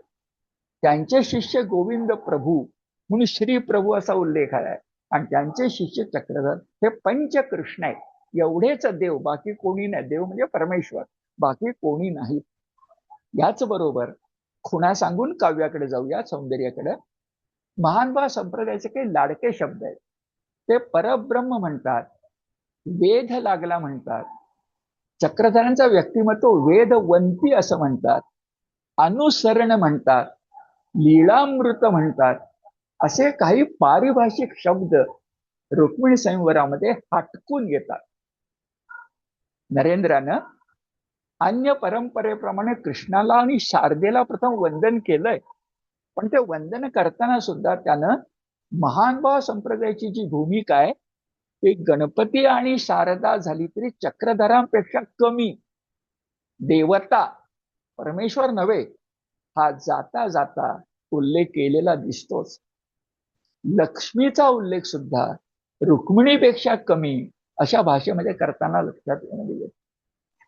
त्यांचे शिष्य गोविंद प्रभू म्हणून श्री प्रभू असा उल्लेख आहे. आणि त्यांचे शिष्य चक्रधर हे पंचकृष्ण आहेत. एवढेच देव, बाकी कोणी नाही. देव म्हणजे परमेश्वर, बाकी कोणी नाही. याच बरोबर खुणा सांगून काव्याकडे जाऊया, सौंदर्याकडे. महानुभाव संप्रदायाचे काही लाडके शब्द आहेत. ते परब्रह्म म्हणतात, वेद लागला म्हणतात. चक्रधरांचा व्यक्तिमत्व वेदवंती असं म्हणतात, अनुसरण म्हणतात, लीळामृत म्हणतात. असे काही पारिभाषिक शब्द रुक्मिणी संवरामध्ये हटकून येतात. नरेंद्रानं अन्य परंपरेप्रमाणे कृष्णाला आणि शारदेला प्रथम वंदन केलंय, पण ते वंदन करताना सुद्धा त्यानं महानुभाव संप्रदायाची जी भूमिका आहे ती गणपती आणि शारदा झाली तरी चक्रधरांपेक्षा कमी. देवता, परमेश्वर नव्हे, हा जाता जाता उल्लेख केलेला दिसतोच. लक्ष्मीचा उल्लेख सुद्धा रुक्मिणीपेक्षा कमी अशा भाषेमध्ये करताना लक्षात येणं गेलं.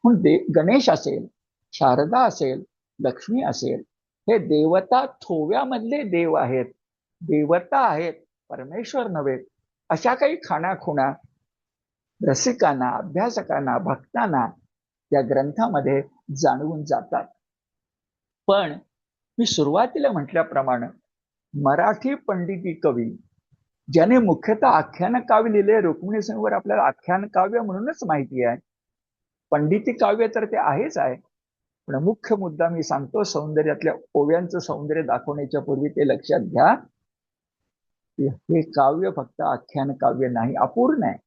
म्हणून गणेश असेल, शारदा असेल, लक्ष्मी असेल, हे देवता थोव्यामधले देव आहेत, देवता आहेत, परमेश्वर नव्हे. अशा काही खाणाखुणा रसिकांना, अभ्यासकांना, भक्तांना या ग्रंथामध्ये जाणवून जातात. पण मी सुरुवातीला म्हटल्याप्रमाणे मराठी पंडिती कवी ज्याने मुख्यतः आख्यान काव्य लिहिले, रुक्मिणी संवर आपल्याला आख्यान काव्य म्हणूनच माहिती आहे. पंडिती काव्य तर ते आहेच आहे, पण मुख्य मुद्दा मी सांगतो, सौंदर्यातल्या ओव्यांचं सौंदर्य दाखवण्याच्या पूर्वी ते लक्षात घ्या. हे काव्य फक्त आख्यान काव्य नाही, अपूर्ण आहे.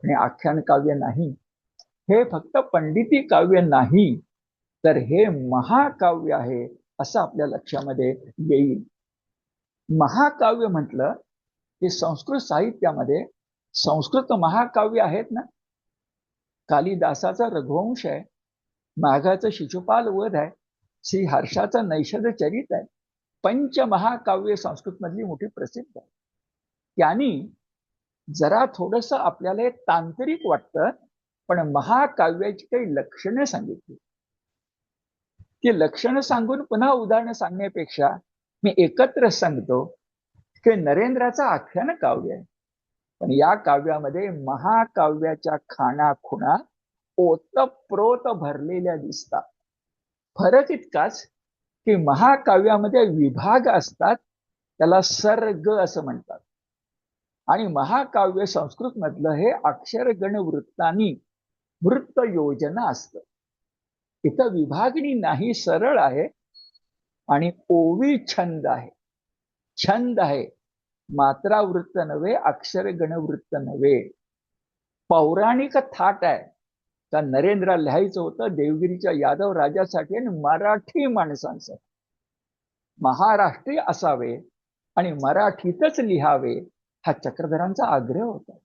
आणि आख्यान काव्य नाही, हे फक्त पंडिती काव्य नाही, तर हे महाकाव्य आहे असं आपल्या लक्षामध्ये येईल. महाकाव्य म्हटलं की संस्कृत साहित्यामध्ये संस्कृत महाकाव्य आहेत ना. कालिदासाचा रघुवंश आहे, माघाचं शिशुपाल वध आहे, श्री हर्षाचं नैषध चरित आहे. पंचमहाकाव्य संस्कृत मधली मोठी प्रसिद्ध आहे. त्यांनी जरा थोडस आपल्याला एक तांत्रिक वाटतं, पण महाकाव्याची काही लक्षणं सांगितली. ती लक्षणं सांगून पुन्हा उदाहरणं सांगण्यापेक्षा मी एकत्र सांगतो की नरेंद्राचं आख्यान काव्य आहे, पण या काव्यामध्ये महाकाव्याच्या खाणाखुणा ओतप्रोत भरलेल्या दिसतात. फरक इतकाच की महाकाव्यामध्ये विभाग असतात, त्याला सर्ग असं म्हणतात. आणि महाकाव्य संस्कृत मधलं हे अक्षरगण वृत्तांनी वृत्त योजना असतं. इथं विभागणी नाही, सरळ आहे. आणि ओवी छंद आहे, छंद आहे, मात्रा वृत्त नव्हे, अक्षर गणवृत्त नव्हे. पौराणिक थाट आहे, का नरेंद्र लिहायचं होतं देवगिरीच्या यादव राजासाठी आणि मराठी माणसांसाठी. महाराष्ट्रीय असावे आणि मराठीतच लिहावे हा चक्रधरांचा आग्रह होता.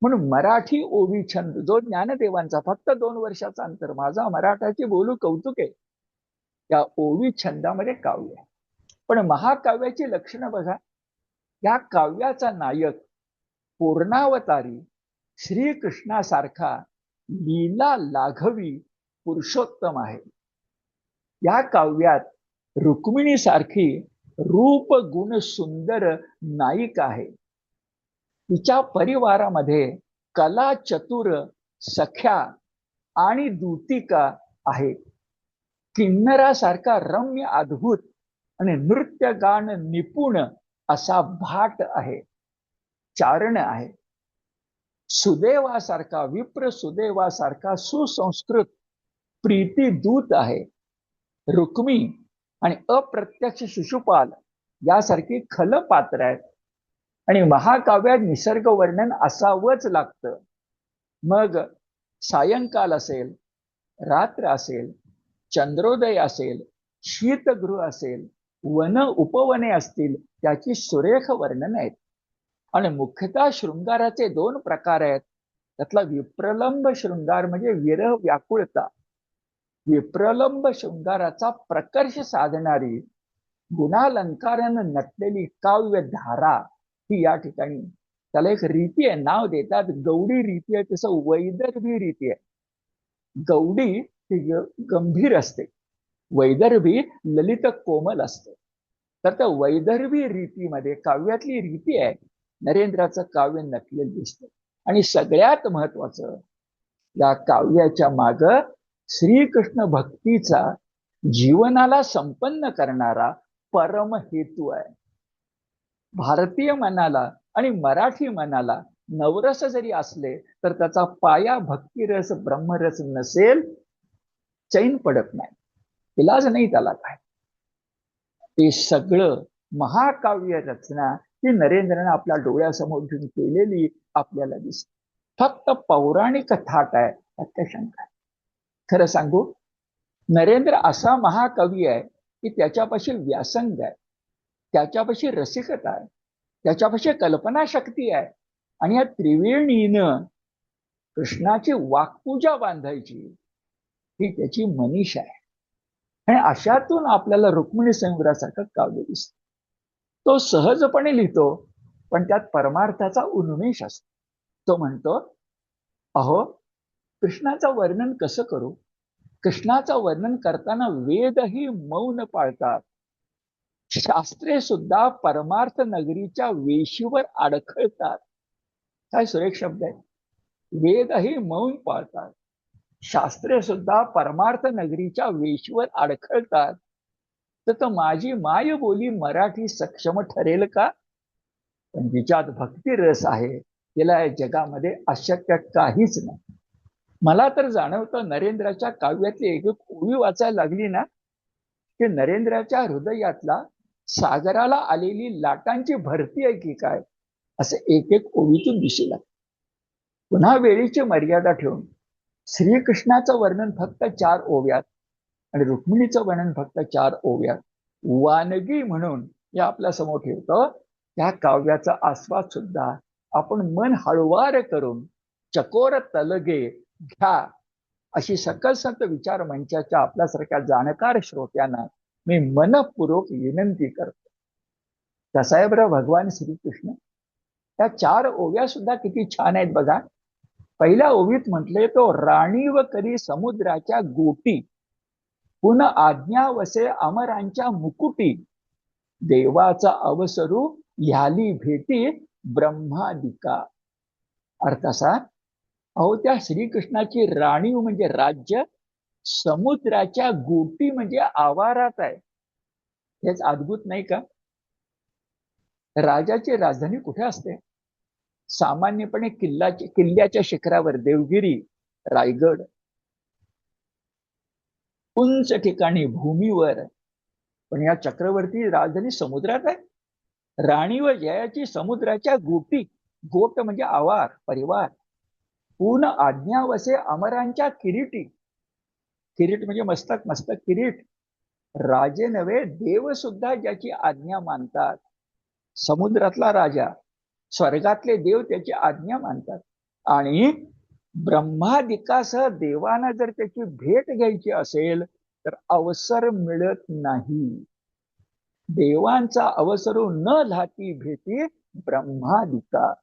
म्हणून मराठी ओवी छंद जो ज्ञानदेवांचा, फक्त 2 वर्षाचा अंतर, माझा मराठाची बोलू कौतुक आहे, या ओवी छंदामध्ये काव्य आहे. पण महाकाव्याची लक्षणं बघा. या काव्याचा नायक पूर्णावतारी श्रीकृष्णासारखा लीला लाघवी पुरुषोत्तम आहे. या काव्यात रुक्मिणीसारखी रूप गुण सुंदर नायिका आहे. तिच्या परिवारामध्ये कला चतुर सख्या आणि दूतिका आहेत. किन्नरासारखा रम्य अद्भुत आणि नृत्य गान निपुण असा भाट आहे. चारण आहे. सुदेवासारखा, विप्र सुदेवासारखा सुसंस्कृत प्रीती दूत आहे. रुक्मी आणि अप्रत्यक्ष शिशुपाल यासारखी खल पात्र आहेत. आणि महाकाव्यात निसर्ग वर्णन असावंच लागतं. मग सायंकाल असेल, रात्र असेल, चंद्रोदय असेल, शीतगृह असेल, वन उपवने असतील, त्याची सुरेख वर्णन आहेत. आणि मुख्यतः शृंगाराचे 2 प्रकार आहेत. त्यातला विप्रलंब शृंगार म्हणजे विरह व्याकुळता. विप्रलंब शृंगाराचा प्रकर्ष साधणारी गुणालंकारानं नटलेली काव्यधारा ही या ठिकाणी, त्याला एक रीती आहे, नाव देतात गौडी रीती आहे. तसं वैदर्भी रीती आहे. गौडी ही गंभीर असते, वैदर्भी ललित कोमल असते. तर त्या वैदर्भी रीतीमध्ये काव्यातली रीती आहे. नरेंद्राचं काव्य नटलेलं दिसतं. आणि सगळ्यात महत्वाचं, या काव्याच्या माग श्रीकृष्ण भक्तीचा जीवनाला संपन्न करणारा परम हेतू आहे. भारतीय मनाला आणि मराठी मनाला नवरस जरी असले तर त्याचा पाया भक्तिरस ब्रह्मरस नसेल, चैन पडत नाही, इलाज नाही त्याला काय. ते सगळं महाकाव्य रचना ही नरेंद्रने आपल्या डोळ्यासमोर घेऊन केलेली आपल्याला दिसते. फक्त पौराणिक थाट आहे, अत्यशंका आहे. खरं सांगू, नरेंद्र असा महाकवी आहे की त्याच्यापाशी व्यासंग आहे, त्याच्यापाशी रसिकता आहे, त्याच्यापाशी कल्पनाशक्ती आहे. आणि या त्रिवेणीनं कृष्णाची वाक्पूजा बांधायची ही त्याची मनीषा आहे. आणि अशातून आपल्याला रुक्मिणी संयुगासारखं काव्य दिसतं. तो सहजपणे लिहितो, पण त्यात परमार्थाचा उन्मेष असतो. तो म्हणतो, अहो कृष्णाचं वर्णन कसं करू? कृष्णाचं वर्णन करताना वेदही मौन पाळतात, शास्त्रे सुद्धा परमार्थ नगरीच्या वेशीवर अडखळतात. काय सुरेख शब्द आहे. वेदही मौन पाळतात, शास्त्रे सुद्धा परमार्थ नगरीच्या वेशीवर अडखळतात. तर माझी माय बोली मराठी सक्षम ठरेल का? पण जिच्यात भक्ती रस आहे तिला या जगामध्ये अशक्य काहीच नाही. मला तर जाणवतं, नरेंद्राच्या काव्यातली एक एक ओवी वाचायला लागली ना की नरेंद्राच्या हृदयातला सागराला आलेली लाटांची भरती आहे की काय, असं एक एक ओवीतून दिसू लागतं. पुन्हा वेळीची मर्यादा ठेवून श्रीकृष्णाचं वर्णन फक्त 4 ओव्यात आणि रुक्मिणीचं वर्णन फक्त 4 ओव्यात वानगी म्हणून या आपल्या समोर ठेवतो. त्या काव्याचा आस्वाद सुद्धा आपण मन हळवार करून चकोर तलगे घ्या, अशी सकल संत विचार मंचाच्या आपल्यासारख्या जाणकार श्रोत्यांना मी मनपूर्वक विनंती करतो. कसा आहे बरं भगवान श्रीकृष्ण. त्या 4 ओव्या सुद्धा किती छान आहेत बघा. पहिल्या ओवीत म्हटले, तो राणीव करी समुद्राच्या गोटी, पुन आज्ञा वसे अमरांच्या मुकुटी, देवाचा अवसरू ह्याली भेटी ब्रह्मादिका. अर्थ असा, अहो त्या श्रीकृष्णाची राणीव म्हणजे राज्य, समुद्राच्या गोटी म्हणजे आवारात आहे. हेच अद्भुत नाही का? राजाची राजधानी कुठे असते? सामान्यपणे किल्ल्याच्या शिखरावर, देवगिरी, रायगड, उंच ठिकाणी, भूमीवर. पण या चक्रवर्ती राजधानी समुद्रात आहे. राणी व जयाची समुद्राच्या गोटी, गोट म्हणजे आवार, परिवार. पून आज्ञावसे अमरांच्या किरीटी. किरीट म्हणजे मस्तक, मस्तक किरीट. राजे नव्हे देव सुद्धा ज्याची आज्ञा मानतात. समुद्रातला राजा, स्वर्गातले देव त्याची आज्ञा मानतात. आणि ब्रह्मादिकासह देवांना जर त्याची भेट घ्यायची असेल तर अवसर मिळत नाही. देवांचा अवसरू न लाती भेटी ब्रह्मादिका.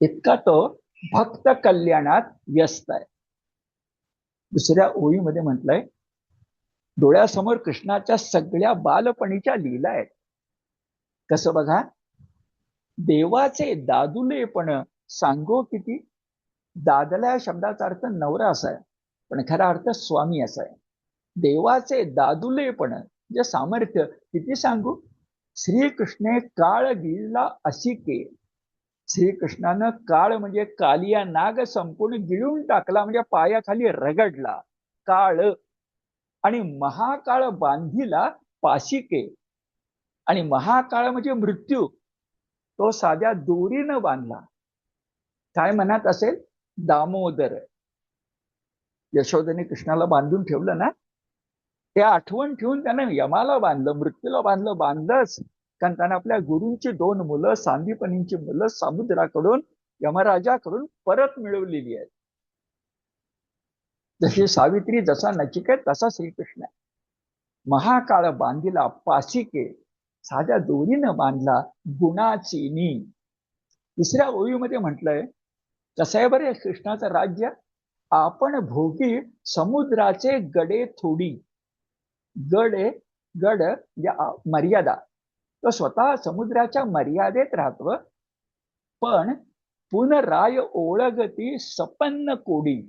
इतका तो भक्त कल्याणात व्यस्त आहे. दुसऱ्या ओळीमध्ये म्हटलंय, डोळ्यासमोर कृष्णाच्या सगळ्या बालपणीच्या लीला आहेत. कसं बघा, देवाचे दादुलेपण सांगो किती. दादल्या शब्दाचा अर्थ नवरा असा आहे, पण खरा अर्थ स्वामी असा आहे. देवाचे दादुलेपण जे सामर्थ्य किती सांगू. श्रीकृष्णे काळ गिळला असिके. श्रीकृष्णानं काळ म्हणजे कालिया नाग संपूर्ण गिळून टाकला, म्हणजे पायाखाली रगडला काळ. आणि महाकाळ बांधिला पाशिके. आणि महाकाळ म्हणजे मृत्यू, तो साध्या दोरीनं बांधला. काय म्हणत असेल, दामोदर. यशोदेने कृष्णाला बांधून ठेवलं ना, ते आठवण ठेवून त्यानं यमाला बांधलं, मृत्यूला बांधलं. बांधलंच कारण त्यानं आपल्या गुरूंची 2 मुलं, सांदीपनींची मुलं समुद्राकडून, यमराजाकडून परत मिळवलेली आहेत. जशी सावित्री, जसा नचिकेत, तसा श्रीकृष्ण. महाकाळ बांधिला पाशिके, साध्या दोरीनं बांधला गुणाचीनी. तिसऱ्या ओळीमध्ये म्हटलंय, कसं आहे बरे कृष्णाचं राज्य. आपण भोगी समुद्राचे गडे थोडी. गड आहे, गड या मर्यादा. तो स्वतः समुद्राच्या मर्यादेत राहतो, पण पुनराय ओळगती सपन्न कोडी.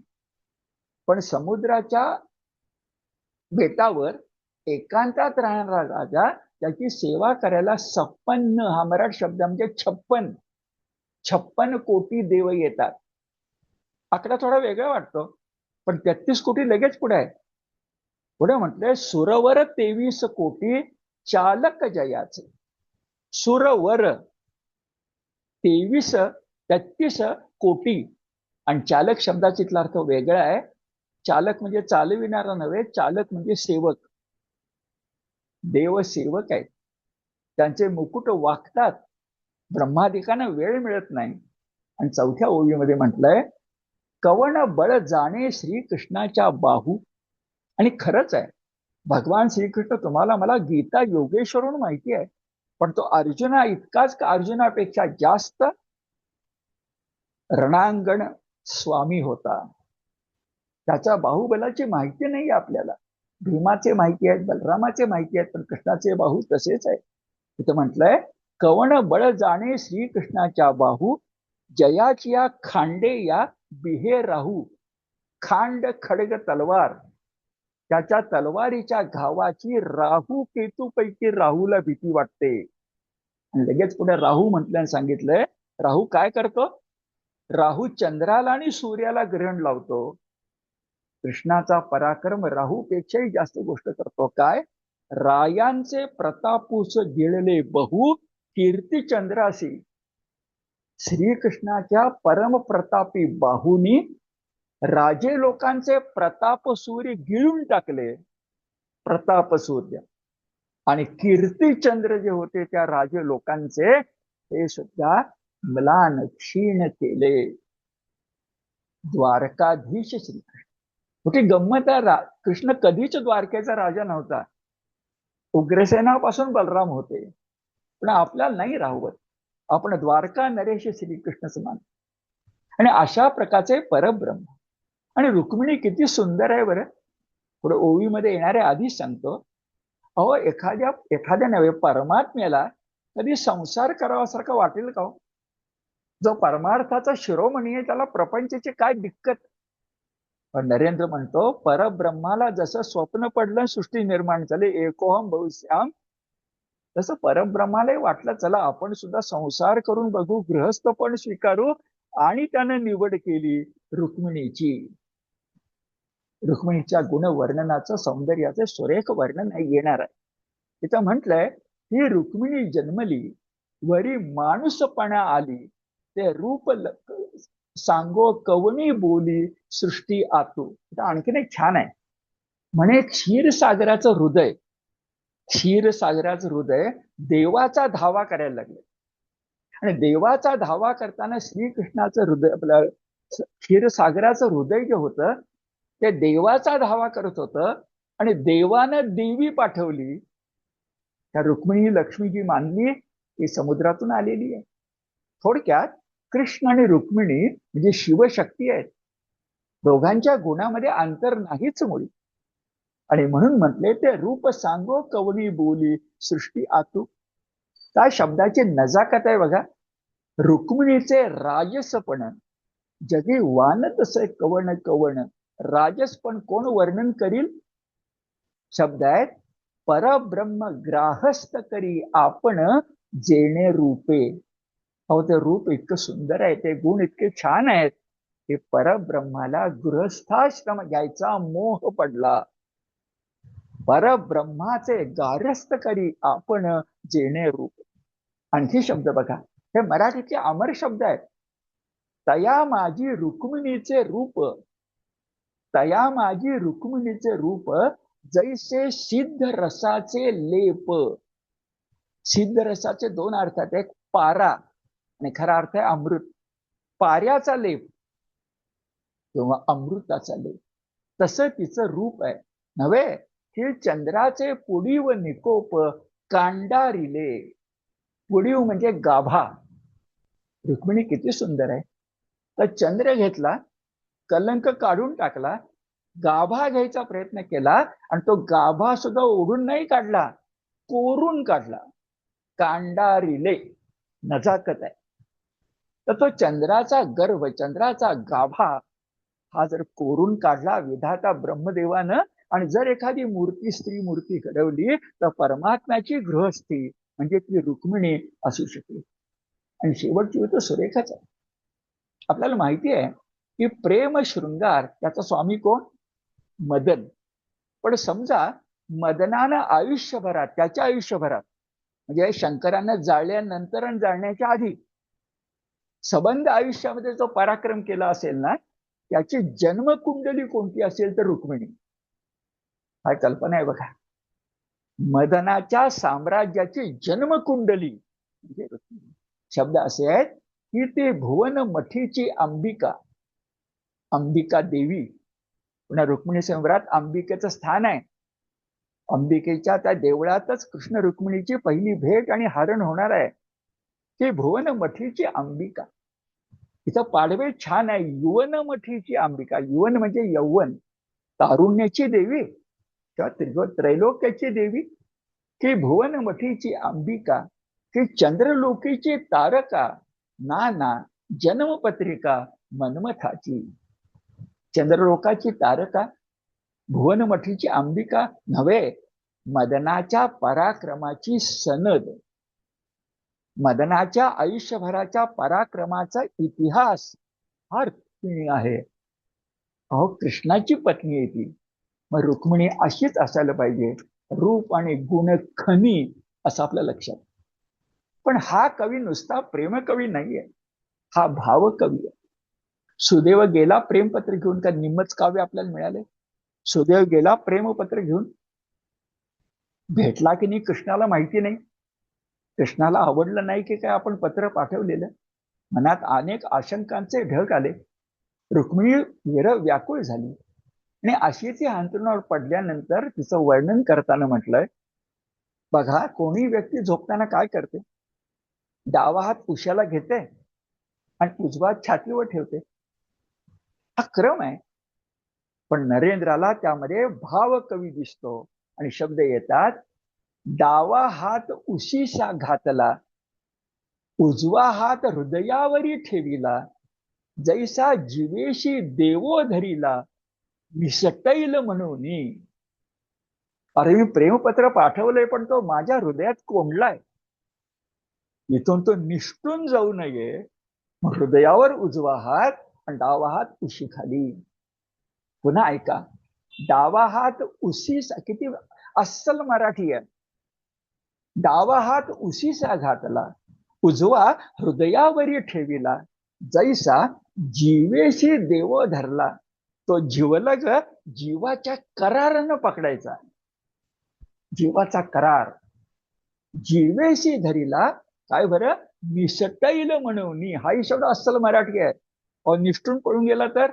पण समुद्राच्या बेटावर एकांतात राहणारा राजा, त्याची सेवा करायला सपन्न, हा मराठी शब्द म्हणजे 56 कोटी देव येतात. आकडा थोडा वेगळा वाटतो, पण 33 कोटी लगेच पुढे आहे. पुढे म्हटलंय, सुरवर 23 कोटी चालक जयाचे. सुरवर 33 कोटी. आणि चालक शब्दाचा इथला अर्थ वेगळा आहे. चालक म्हणजे चालविणारा नव्हे, चालक म्हणजे सेवक. देव सेवक आहेत, त्यांचे मुकुट वागतात. ब्रह्मादिकांना वेळ मिळत नाही. आणि चौथ्या ओळीमध्ये म्हटलंय, कवण बळ जाणे श्रीकृष्णाच्या बाहू. आणि खरंच आहे, भगवान श्रीकृष्ण तुम्हाला मला गीता योगेश्वरून माहिती आहे, पण तो अर्जुना इतकाच का अर्जुनापेक्षा जास्त रणांगण स्वामी होता. त्याच्या बाहुबलाची माहिती नाही आपल्याला. भीमाचे माहिती आहेत, बलरामाचे माहिती आहेत, पण कृष्णाचे बाहू तसेच आहे. इथं म्हटलंय, कवण बळ जाणे श्रीकृष्णाच्या बाहू, जयाची या खांडे या बिहे राहू. खांड खडग तलवार, त्याच्या तलवारीच्या घावाची राहू केतूपैकी राहूला भीती वाटते. आणि लगेच पुढे राहू म्हटल्याने सांगितलंय, राहू काय करतो. राहू चंद्राला आणि सूर्याला ग्रहण लावतो. कृष्णाचा पराक्रम राहूपेक्षाही जास्त गोष्ट करतो. काय, रायांचे प्रतापूस गिळले बहु कीर्ती चंद्रासी. श्रीकृष्णाच्या परमप्रतापी बाहूनी राजे लोकांचे प्रताप सूर्य गिळून टाकले. प्रताप सूर्य आणि कीर्तिचंद्र जे होते त्या राजे लोकांचे, ते सुद्धा म्लान क्षीण केले. द्वारकाधीश श्रीकृष्ण. कुठे गंमत आहे, कृष्ण कधीच द्वारकेचा राजा नव्हता. उग्रसेनापासून बलराम होते, पण आपल्याला नाही राहवत. आपण द्वारका नरेश श्रीकृष्णच मानतो. आणि अशा प्रकारचे परब्रह्म. आणि रुक्मिणी किती सुंदर आहे बरं. पुढे ओळीमध्ये येणाऱ्या आधीच सांगतो, अहो एखाद्या नव्हे परमात्म्याला कधी संसार करावासारखं वाटेल का. जो परमार्थाचा शिरोमणी आहे त्याला प्रपंचाची काय दिक्कत. पण नरेंद्र म्हणतो, परब्रह्माला जसं स्वप्न पडलं सृष्टी निर्माण झाली, एकोहम बहुश्याम, तसं परब्रह्मालाही वाटलं, चला आपण सुद्धा संसार करून बघू, गृहस्थ पण स्वीकारू. आणि त्यानं निवड केली रुक्मिणीची. रुक्मिणीच्या गुणवर्णनाचं, सौंदर्याचं सुरेख वर्णन येणार आहे. तिथं म्हटलंय, ही रुक्मिणी जन्मली, वरी माणूसपणा आली, ते रूप सांगो कवनी बोली सृष्टी आतू. आणखीन एक छान आहे, म्हणे क्षीरसागराचं हृदय, क्षीरसागराचं हृदय देवाचा धावा करायला लागले. आणि देवाचा धावा करताना श्रीकृष्णाचं हृदय, आपलं क्षीरसागराचं हृदय जे होतं ते देवाचा धावा करत होतं. आणि देवानं देवी पाठवली, त्या रुक्मिणी लक्ष्मीजी मानली ती समुद्रातून आलेली आहे. थोडक्यात कृष्ण आणि रुक्मिणी म्हणजे शिवशक्ती आहेत, दोघांच्या गुणामध्ये अंतर नाहीच मुळी. आणि म्हणून म्हटले ते रूप सांगो कवनी बोली सृष्टी आतू. त्या शब्दाची नजाकत आहे बघा. रुक्मिणीचे राजसपण जगी वानत असे कवण कवण, राजसपण कोण वर्णन करील. शब्द आहेत, परब्रह्म ग्राहस्थ करी आपण जेणे रूपे. अहो ते रूप इतकं सुंदर आहे, ते गुण इतके छान आहेत की परब्रह्माला गृहस्थाश्रम घ्यायचा मोह पडला. परब्रह्माचे गारस्थ करी आपण जेणे रूप. आणखी शब्द बघा, हे मराठीचे अमर शब्द आहेत. तया माझी रुक्मिणीचे रूप, तया माझी रुक्मिणीचे रूप जैसे सिद्ध रसाचे लेप. सिद्ध रसाचे दोन अर्थ आहेत, एक पारा आणि खरा अर्थ आहे अमृत. पाऱ्याचा लेप किंवा अमृताचा लेप, तसं तिचं रूप आहे नव्हे की चंद्राचे पुडीव निकोप कांडारिले. पुडीव म्हणजे गाभा. रुक्मिणी किती सुंदर आहे. तर चंद्र घेतला, कलंक काढून टाकला, गाभा घ्यायचा प्रयत्न केला आणि तो गाभा सुद्धा ओढून नाही काढला, कोरून काढला. कांडारिले नजाकत आहे. तर तो चंद्राचा गर्भ, चंद्राचा गाभा हा जर कोरून काढला विधाता ब्रह्मदेवानं, आणि जर एखादी मूर्ती, स्त्री मूर्ती घडवली तर परमात्म्याची गृहस्थी म्हणजे ती रुक्मिणी असू शकते. आणि शेवटची तर सुरेखाच आहे. आपल्याला माहिती आहे की प्रेम शृंगार त्याचा स्वामी कोण, मदन. पण समजा मदनानं आयुष्यभरात, त्याच्या आयुष्यभरात म्हणजे शंकरांना जाळल्यानंतर आणि जाळण्याच्या आधी सबंध आयुष्यामध्ये जो पराक्रम केला असेल ना, त्याची जन्मकुंडली कोणती असेल तर रुक्मिणी. हा कल्पना आहे बघा. मदनाच्या साम्राज्याची जन्मकुंडली म्हणजे रुक्मिणी. शब्द असे आहेत की ती भुवन मठीची अंबिका, अंबिका देवी. पुन्हा रुक्मिणी स्वयंवरात अंबिकेचं स्थान आहे. अंबिकेच्या त्या देवळातच कृष्ण रुक्मिणीची पहिली भेट आणि हरण होणार आहे. ती भुवन मठीची अंबिका. तिचं पाडवे छान आहे, युवन मठीची अंबिका. युवन म्हणजे यौवन, तारुण्याची देवी किंवा त्रैलोक्याची देवी. की भुवन मठीची अंबिका, की चंद्रलोकीची तारका, नाना जन्मपत्रिका मन्मथाची. चंद्रलोकाची तारका, भुवनमठीची अंबिका नव्हे, मदनाच्या पराक्रमाची सनद, मदनाच्या आयुष्यभराच्या पराक्रमाचा इतिहास हा रुक्मिणी आहे. अहो कृष्णाची पत्नी आहे ती. मग रुक्मिणी अशीच असायला पाहिजे, रूप आणि गुण खनी, असं आपल्या लक्षात. पण हा कवी नुसता प्रेमकवी नाहीये, हा भावकवी आहे. सुदैव गेला प्रेमपत्र घेऊन, का निम्मच काव्य आपल्याला मिळाले. सुदैव गेला प्रेमपत्र घेऊन, भेटला की नाही कृष्णाला माहिती नाही. कृष्णाला आवडलं नाही की काय आपण पत्र पाठवलेलं. मनात अनेक आशंकांचे ढग आले. रुक्मिणी व्याकुळ झाली आणि अशी ती अंथरुणावर पडल्यानंतर तिचं वर्णन करताना म्हटलंय बघा, कोणी व्यक्ती झोपताना काय करते, डावा हात उशाला घेते आणि उजवा छातीवर ठेवते. हा क्रम आहे. पण नरेंद्राला त्यामध्ये भाव कवी दिसतो आणि शब्द येतात, डावा हात उशीसा घातला, उजवा हात हृदयावरी ठेविला, जैसा जीवेशी देवो धरिला, निसटैल म्हणून. अरे मी प्रेमपत्र पाठवलंय पण तो माझ्या हृदयात कोंडलाय, इथून तो निष्ठून जाऊ नये. मग हृदयावर उजवा हात आणि डावा हात उशी खाली. पुन्हा ऐका, डावा हात उशीसा, किती अस्सल मराठी आहे. डावा हात उशीसा घातला, उजवा हृदयावरी ठेविला, जैसा जीवेशी देव धरला, तो जीवला ग जीवाच्या करारानं पकडायचा. जीवाचा करार जीवेशी धरिला, काय बरं, निसटैल म्हणून. हाही शब्द अस्सल मराठी आहे. निष्ठून पळून गेला तर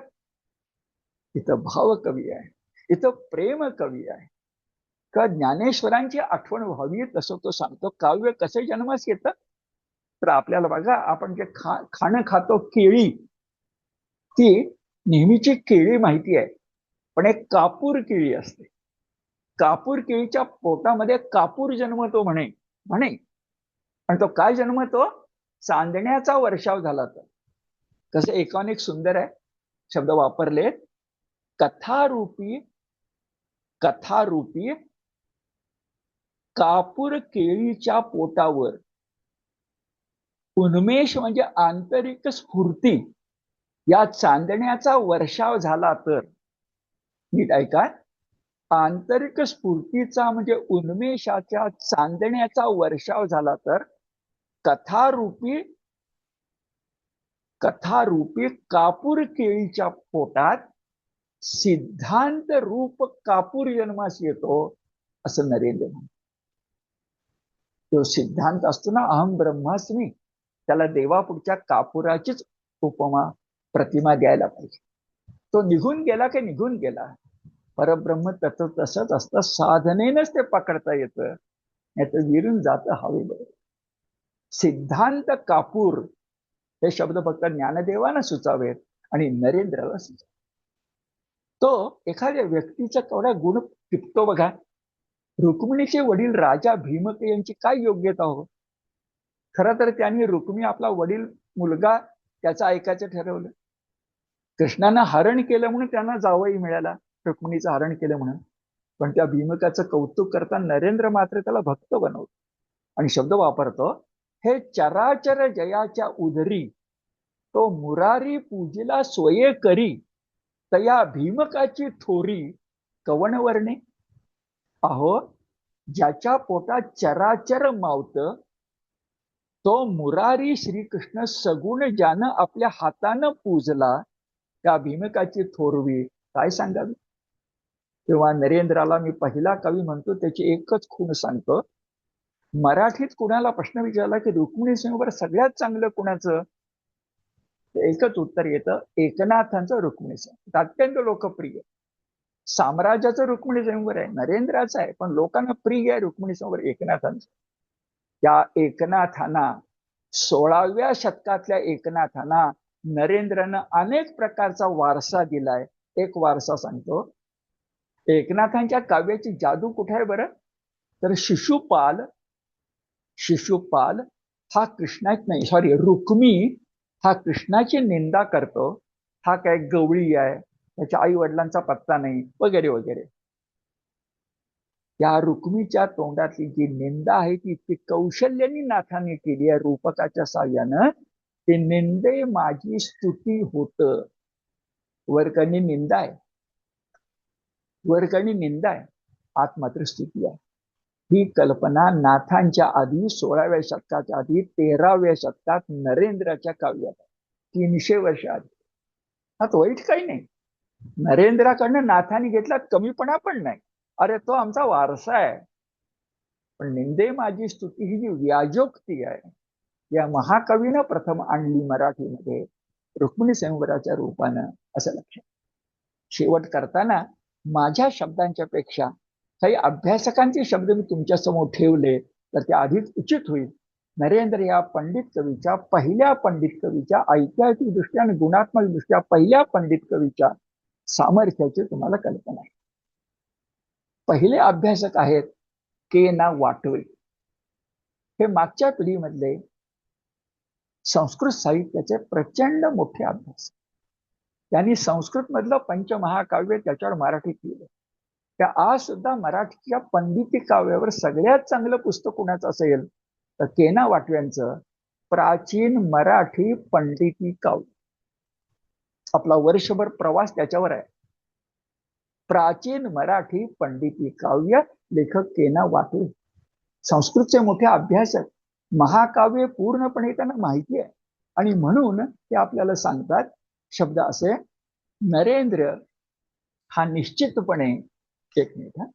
इथं भाव कवी आहे, इथं प्रेम कवी आहे. का ज्ञानेश्वरांची आठवण व्हावी तसं तो सांगतो. काव्य कसे जन्मास येतं, तर आपल्याला बघा, आपण जे खाणं खातो केळी, ती नेहमीची केळी माहिती आहे, पण एक कापूर केळी असते. कापूर केळीच्या पोटामध्ये कापूर जन्मतो म्हणे म्हणे आणि तो काय जन्मतो, चांदण्याचा वर्षाव झाला तर. कसं एकानेक सुंदर आहे शब्द वापरले. कथारूपी कथारूपी कापूर केळीच्या पोटावर उन्मेष म्हणजे आंतरिक स्फूर्ती या चांदण्याचा वर्षाव झाला तर. नीट ऐका, आंतरिक स्फूर्तीचा म्हणजे उन्मेषाच्या चांदण्याचा वर्षाव झाला तर कथारूपी कापूर केळीच्या पोटात सिद्धांत रूप कापूर जन्मास येतो, असं नरेंद्र म्हणतो. तो सिद्धांत असतो ना, अहम ब्रह्मास्मी, त्याला देवापुढच्या कापुराचीच उपमा प्रतिमा द्यायला पाहिजे. तो निघून गेला की निघून गेला. परब्रह्म तत्व तसंच असतं, साधनेनच ते पकडता येतं, याचं विरून जातं हवेवर. सिद्धांत कापूर हे शब्द फक्त ज्ञानदेवाला सुचावेत आणि नरेंद्राला सुचावेत. तो एखाद्या व्यक्तीचा केवढा गुण टिपतो बघा. रुक्मिणीचे वडील राजा भीमक यांची काय योग्यता हो. खरं तर त्यांनी रुक्मिणी आपला वडील मुलगा त्याचं ऐकायचं ठरवलं. कृष्णानं हरण केलं म्हणून त्यांना जावई मिळाला, रुक्मिणीचं हरण केलं म्हणून. पण त्या भीमकाचं कौतुक करता नरेंद्र मात्र त्याला भक्त बनवतो आणि शब्द वापरतो, हे चराचर जयाच्या उदरी तो मुरारी पूजिला स्वये करी, तया भीमकाची थोरी कवण वर्णे. अहो, ज्याच्या पोटात चराचर मावत तो मुरारी श्रीकृष्ण सगुण ज्यानं आपल्या हातानं पूजला, त्या भीमकाची थोरवी काय सांगावी. तेव्हा नरेंद्राला मी पहिला कवी म्हणतो, त्याची एकच खूण सांगतो. मराठीत कुणाला प्रश्न विचारला की रुक्मिणी स्वयंवर सगळ्यात चांगलं कुणाचं, एकच उत्तर येतं, एकनाथांचं रुक्मिणी स्वयंवर. अत्यंत लोकप्रिय. साम्राज्याचं रुक्मिणी स्वयंवर आहे, नरेंद्राचं आहे, पण लोकांना प्रिय आहे रुक्मिणी स्वयंवर एकनाथांचं. त्या एकनाथांना, 16व्या शतकातल्या एकनाथांना नरेंद्रनं अनेक प्रकारचा वारसा दिलाय. एक वारसा सांगतो. एकनाथांच्या काव्याची जादू कुठे आहे बरं, तर शिशुपाल हा रुक्मी हा कृष्णाची निंदा करतो. हा काय गवळी आहे, त्याच्या आई वडिलांचा पत्ता नाही, वगैरे वगैरे. या रुक्मीच्या तोंडातली जी निंदा आहे ती इतकी कौशल्याने नाथाने केली आहे रूपकाच्या साह्यानं. ते निंदे माझी स्तुती होत. वरकरणी निंदा आहे, वरकरणी निंदा आहे, आत मात्र स्तुती आहे. ही कल्पना नाथांच्या आधी 16व्या शतकाच्या आधी 13व्या शतकात नरेंद्राच्या काव्यात 300 वर्ष आधी. हा वाईट काही नाही. नरेंद्राकडनं नाथाने घेतला कमीपणा पण नाही. अरे तो आमचा वारसा आहे. पण निंदे माझी स्तुती ही जी व्याजोक्ती आहे, या महाकवीनं प्रथम आणली मराठीमध्ये रुक्मिणी स्वयंवराच्या रूपानं, असं लक्षात. शेवट करताना माझ्या शब्दांच्या पेक्षा काही अभ्यासकांचे शब्द मी तुमच्या समोर ठेवले तर ते अधिक उचित होईल. नरेंद्र या पंडित कवीच्या, पहिल्या पंडित कवीच्या, ऐतिहासिक दृष्ट्या आणि गुणात्मक दृष्ट्या पहिल्या पंडित कवीच्या सामर्थ्याची तुम्हाला कल्पना आहे. पहिले अभ्यासक आहेत के ना वाटवे. हे मागच्या पिढीमधले संस्कृत साहित्याचे प्रचंड मोठे अभ्यास. त्यांनी संस्कृत मधलं पंचमहाकाव्य त्याच्यावर मराठीत लिहिलं. त्या आज सुद्धा मराठीच्या पंडिती काव्यावर सगळ्यात चांगलं पुस्तक कुणाचं असेल तर केना वाटव्यांचं प्राचीन मराठी पंडिती काव्य. आपला वर्षभर प्रवास त्याच्यावर आहे. प्राचीन मराठी पंडिती काव्य, लेखक केना वाटवे. संस्कृतचे मोठे अभ्यासक. महाकाव्य पूर्णपणे त्यांना माहिती आहे. आणि म्हणून ते आपल्याला सांगतात शब्द असे, नरेंद्र हा निश्चितपणे, एक मिनिट हा,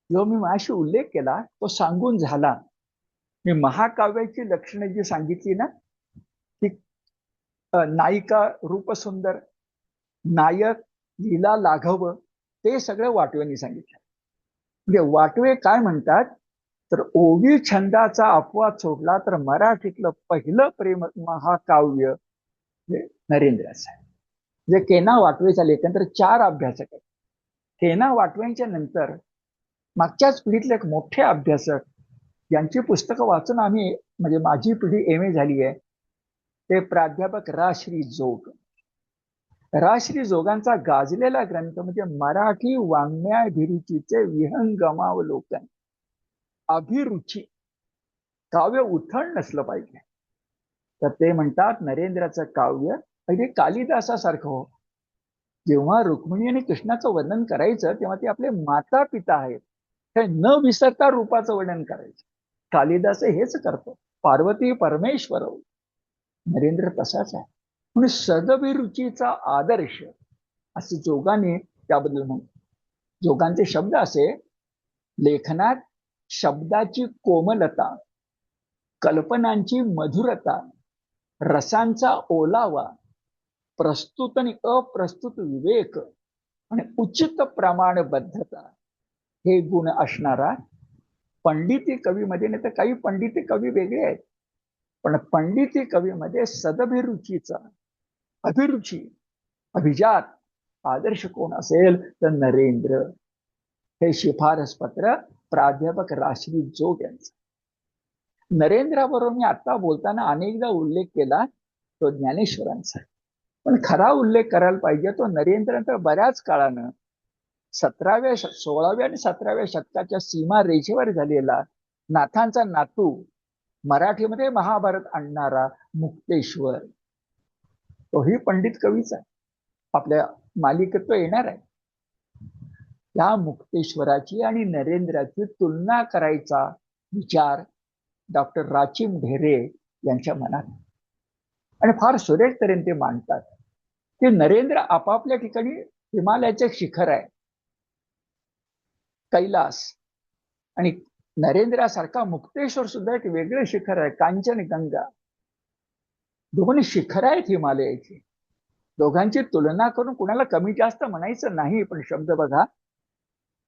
जो मी माझ्याशी उल्लेख केला तो सांगून झाला. मी महाकाव्याची लक्षणं जी सांगितली ना, की नायिका रूपसुंदर, नायक लीला लाघव, ते सगळं वाटवेंनी सांगितलं. म्हणजे वाटवे काय म्हणतात, तर ओवी छंदाचा अपवाद सोडला तर मराठीतलं पहिलं प्रेम महाकाव्य नरेंद्राचं आहे. म्हणजे केना वाटवेचा लेखन 4 अभ्यासक आहेत. केना वाटवेंच्या नंतर मागच्याच पिढीतले एक मोठे अभ्यासक, यांची पुस्तकं वाचून आम्ही, म्हणजे माझी पिढी MA झाली आहे, ते प्राध्यापक श्री जोग. श्री जोगांचा गाजलेला ग्रंथ म्हणजे मराठी वाङ्मयाभिरुचीचे विहंगमावलोकन. अभिरुची, काव्य उथळ नसलं पाहिजे. तर ते म्हणतात नरेंद्राचं काव्य अगदी कालिदासासारखं हो. जेव्हा रुक्मिणी आणि कृष्णाचं वर्णन करायचं तेव्हा ते आपले माता पिता आहेत, हे न विसरता रूपाचं वर्णन करायचं. कालिदास हेच करतो. पार्वती परमेश्वर, नरेंद्र तसाच आहे. म्हणून सदभिरुचीचा आदर्श असं जोगाने त्याबद्दल म्हणतो. जोगांचे शब्द असे, लेखनात शब्दाची कोमलता, कल्पनांची मधुरता, रसांचा ओलावा, प्रस्तुत आणि अप्रस्तुत विवेक आणि उचित प्रमाणबद्धता हे गुण असणारा पंडिती कवीमध्ये, नाही तर काही पंडिती कवी वेगळे आहेत, पण पंडिती कवीमध्ये सदभिरुचीचा, अभिरुची, अभिजात आदर्श कोण असेल तर नरेंद्र. हे शिफारस पत्र प्राध्यापक श्री जोग यांचं. नरेंद्राबरोबर मी आता बोलताना अनेकदा उल्लेख केला तो ज्ञानेश्वरांचा, पण खरा उल्लेख करायला पाहिजे तो नरेंद्र बऱ्याच काळानं 16व्या आणि 17व्या शतकाच्या सीमा रेषेवर झालेला नाथांचा नातू, मराठीमध्ये महाभारत आणणारा मुक्तेश्वर, तोही पंडित कवीच आहे. आपल्या मालिकेत तो येणार आहे. त्या मुक्तेश्वराची आणि नरेंद्राची तुलना करायचा विचार डॉक्टर राचिम ढेरे यांच्या मनात, आणि फार सुरेख तऱ्हेने ते मांडतात की नरेंद्र आपापल्या ठिकाणी हिमालयाचे शिखर आहे, कैलास, आणि नरेंद्रासारखा मुक्तेश्वर सुद्धा एक वेगळे शिखर आहे, कांचनगंगा. दोन्ही शिखर आहेत हिमालयाची. दोघांची तुलना करून कुणाला कमी जास्त म्हणायचं नाही, पण शब्द बघा,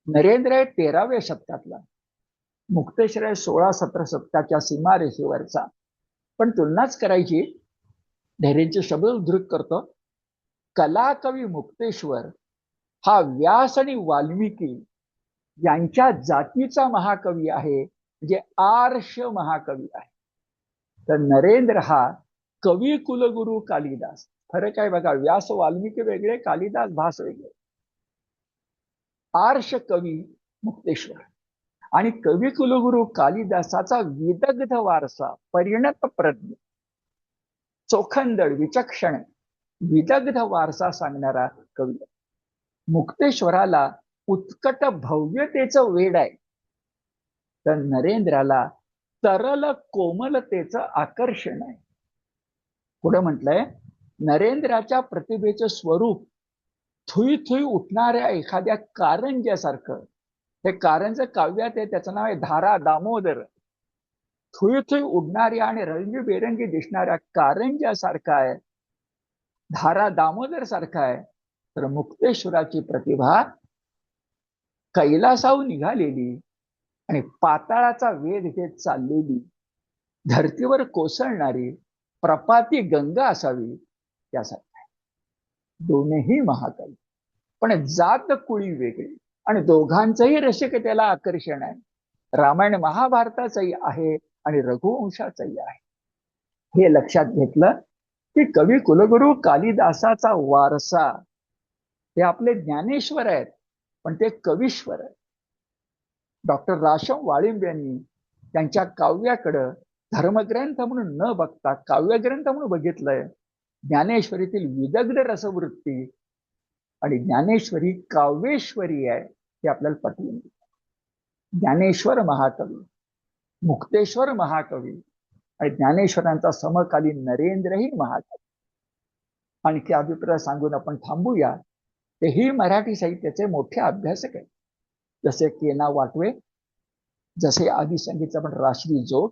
नरेंद्र आहे 13व्या शतकातला, मुक्तेश्वर आहे 16-17 शतकाच्या सीमारेषेवरचा. पण तुलनाच करायची, ढेरेंचे शब्द उद्धृत करतो, कलाकवी मुक्तेश्वर हा व्यास आणि वाल्मिकी यांच्या जातीचा महाकवी आहे, म्हणजे आर्ष महाकवी आहे. तर नरेंद्र हा कवी कुलगुरु कालिदास. फरक आहे बघा, व्यास वाल्मिकी वेगळे, कालिदास भास वेगळे. आर्ष कवी मुक्तेश्वर आणि कवी कुलगुरु कालिदासाचा विदग्ध वारसा, परिणत प्रज्ञ, चोखंदळ, विचक्षण, विदग्ध वारसा सांगणारा कवी. मुक्तेश्वराला उत्कट भव्यतेचं वेड आहे, तर नरेंद्राला तरल कोमलतेचं आकर्षण आहे. पुढे म्हटलंय, नरेंद्राच्या प्रतिभेचं स्वरूप थुई थुई उठणाऱ्या एखाद्या कारंज्यासारखं. हे कारंज काव्यात आहे, त्याचं नाव आहे धारा दामोदर. थुई थुई उडणाऱ्या आणि रंगीबेरंगी दिसणाऱ्या कारंज्यासारखा आहे, धारा दामोदर सारखा आहे. तर मुक्तेश्वराची प्रतिभा कैलासाहून निघालेली आणि पाताळाचा वेध घेत चाललेली, धर्तीवर कोसळणारी प्रपाती गंगा असावी त्यासारखं. दोन्ही महाकवी, पण जात कुळी वेगळी, आणि दोघांचंही रसिकतेला आकर्षण आहे. रामायण महाभारताचंही आहे आणि रघुवंशाचंही आहे. हे लक्षात घेतलं की कवी कुलगुरु कालिदासाचा वारसा हे आपले ज्ञानेश्वर आहेत, पण ते कवीश्वर आहेत. डॉक्टर राशम वाळिंब यांनी त्यांच्या काव्याकडं धर्मग्रंथ म्हणून न बघता काव्यग्रंथ म्हणून बघितलंय. ज्ञानेश्वरीतील विदग्ध रसवृत्ती आणि ज्ञानेश्वरी काव्येश्वरी आहे हे आपल्याला पटवून देते. ज्ञानेश्वर महाकवी, मुक्तेश्वर महाकवी आणि ज्ञानेश्वरांचा समकालीन नरेंद्रही महाकवी. आणखी अभिप्राय सांगून आपण थांबूया. तेही मराठी साहित्याचे मोठे अभ्यासक आहेत. जसे केना वाटवे, जसे आधी सांगितलं आपण राश्री जोग,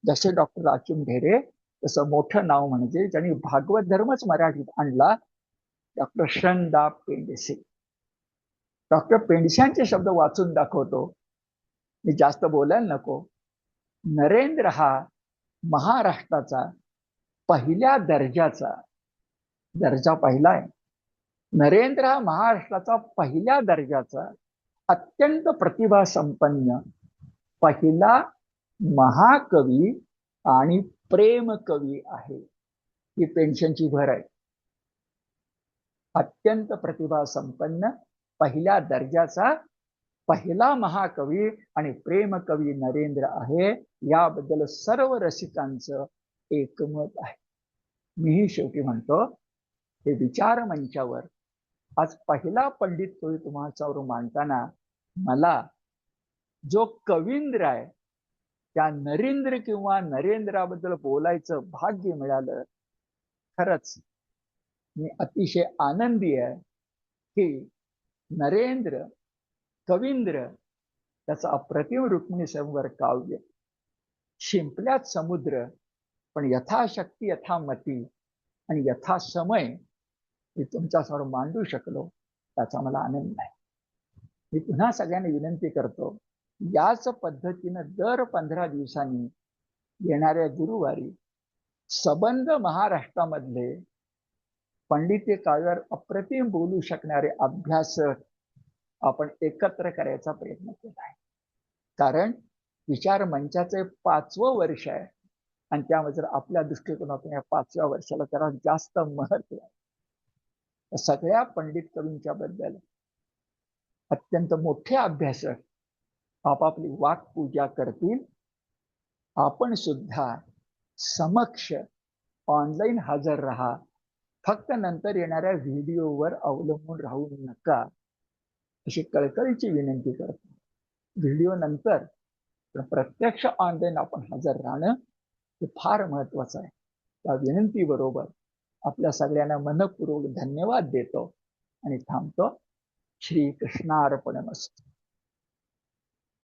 जसे डॉक्टर राजूम ढेरे, तसं मोठं नाव म्हणजे ज्यांनी भागवत धर्मच मराठीत आणला, डॉक्टर श्रंदा पेंडसे. डॉक्टर पेंडशांचे शब्द वाचून दाखवतो, मी जास्त बोलायला नको. नरेंद्र हा महाराष्ट्राचा पहिल्या दर्जाचा, दर्जा पहिला आहे. नरेंद्र हा महाराष्ट्राचा पहिल्या दर्जाचा अत्यंत प्रतिभा संपन्न पहिला महाकवी आणि प्रेम कवी आहे. ही पेन्शनची भर आहे. अत्यंत प्रतिभा संपन्न पहिल्या दर्जाचा पहिला महाकवी आणि प्रेम कवी नरेंद्र आहे. याबद्दल सर्व रसिकांचं एकमत आहे. मीही शेवटी म्हणतो, हे विचार मंचावर आज पहिला पंडित कवी तुम्हाला मांडताना मला जो कवींद्र आहे त्या नरेंद्र किंवा नरेंद्राबद्दल बोलायचं भाग्य मिळालं. खरंच मी अतिशय आनंदी आहे की नरेंद्र कवींद्र त्याचं अप्रतिम रुक्मिणी स्वयंवर काव्य, शिंपल्यात समुद्र पण यथाशक्ती यथामती आणि यथासमय मी तुमच्यासमोर मांडू शकलो, त्याचा मला आनंद आहे. मी पुन्हा सगळ्यांनी विनंती करतो, याच पद्धतीनं दर 15 दिवसांनी येणाऱ्या गुरुवारी सबंध महाराष्ट्रामधले पंडिती काव्यावर अप्रतिम बोलू शकणारे अभ्यासक आपण एकत्र करायचा प्रयत्न केला आहे. कारण विचार मंचाचे 5वं वर्ष आहे आणि त्यामध्ये जर आपल्या दृष्टिकोनातून या 5व्या वर्षाला जरा जास्त महत्व आहे. सगळ्या पंडित कवींच्या बद्दल अत्यंत मोठे अभ्यासक आपापली वाक्पूजा करतील. आपण सुद्धा समक्ष ऑनलाईन हजर राहा. फक्त नंतर येणाऱ्या व्हिडिओवर अवलंबून राहू नका अशी कळकळीची विनंती करतो. व्हिडिओ नंतर प्रत्यक्ष ऑनलाईन आपण हजर राहणं हे फार महत्वाचं आहे. त्या विनंतीबरोबर आपल्या सगळ्यांना मनपूर्वक धन्यवाद देतो आणि थांबतो. श्री कृष्णार्पणमस्तु.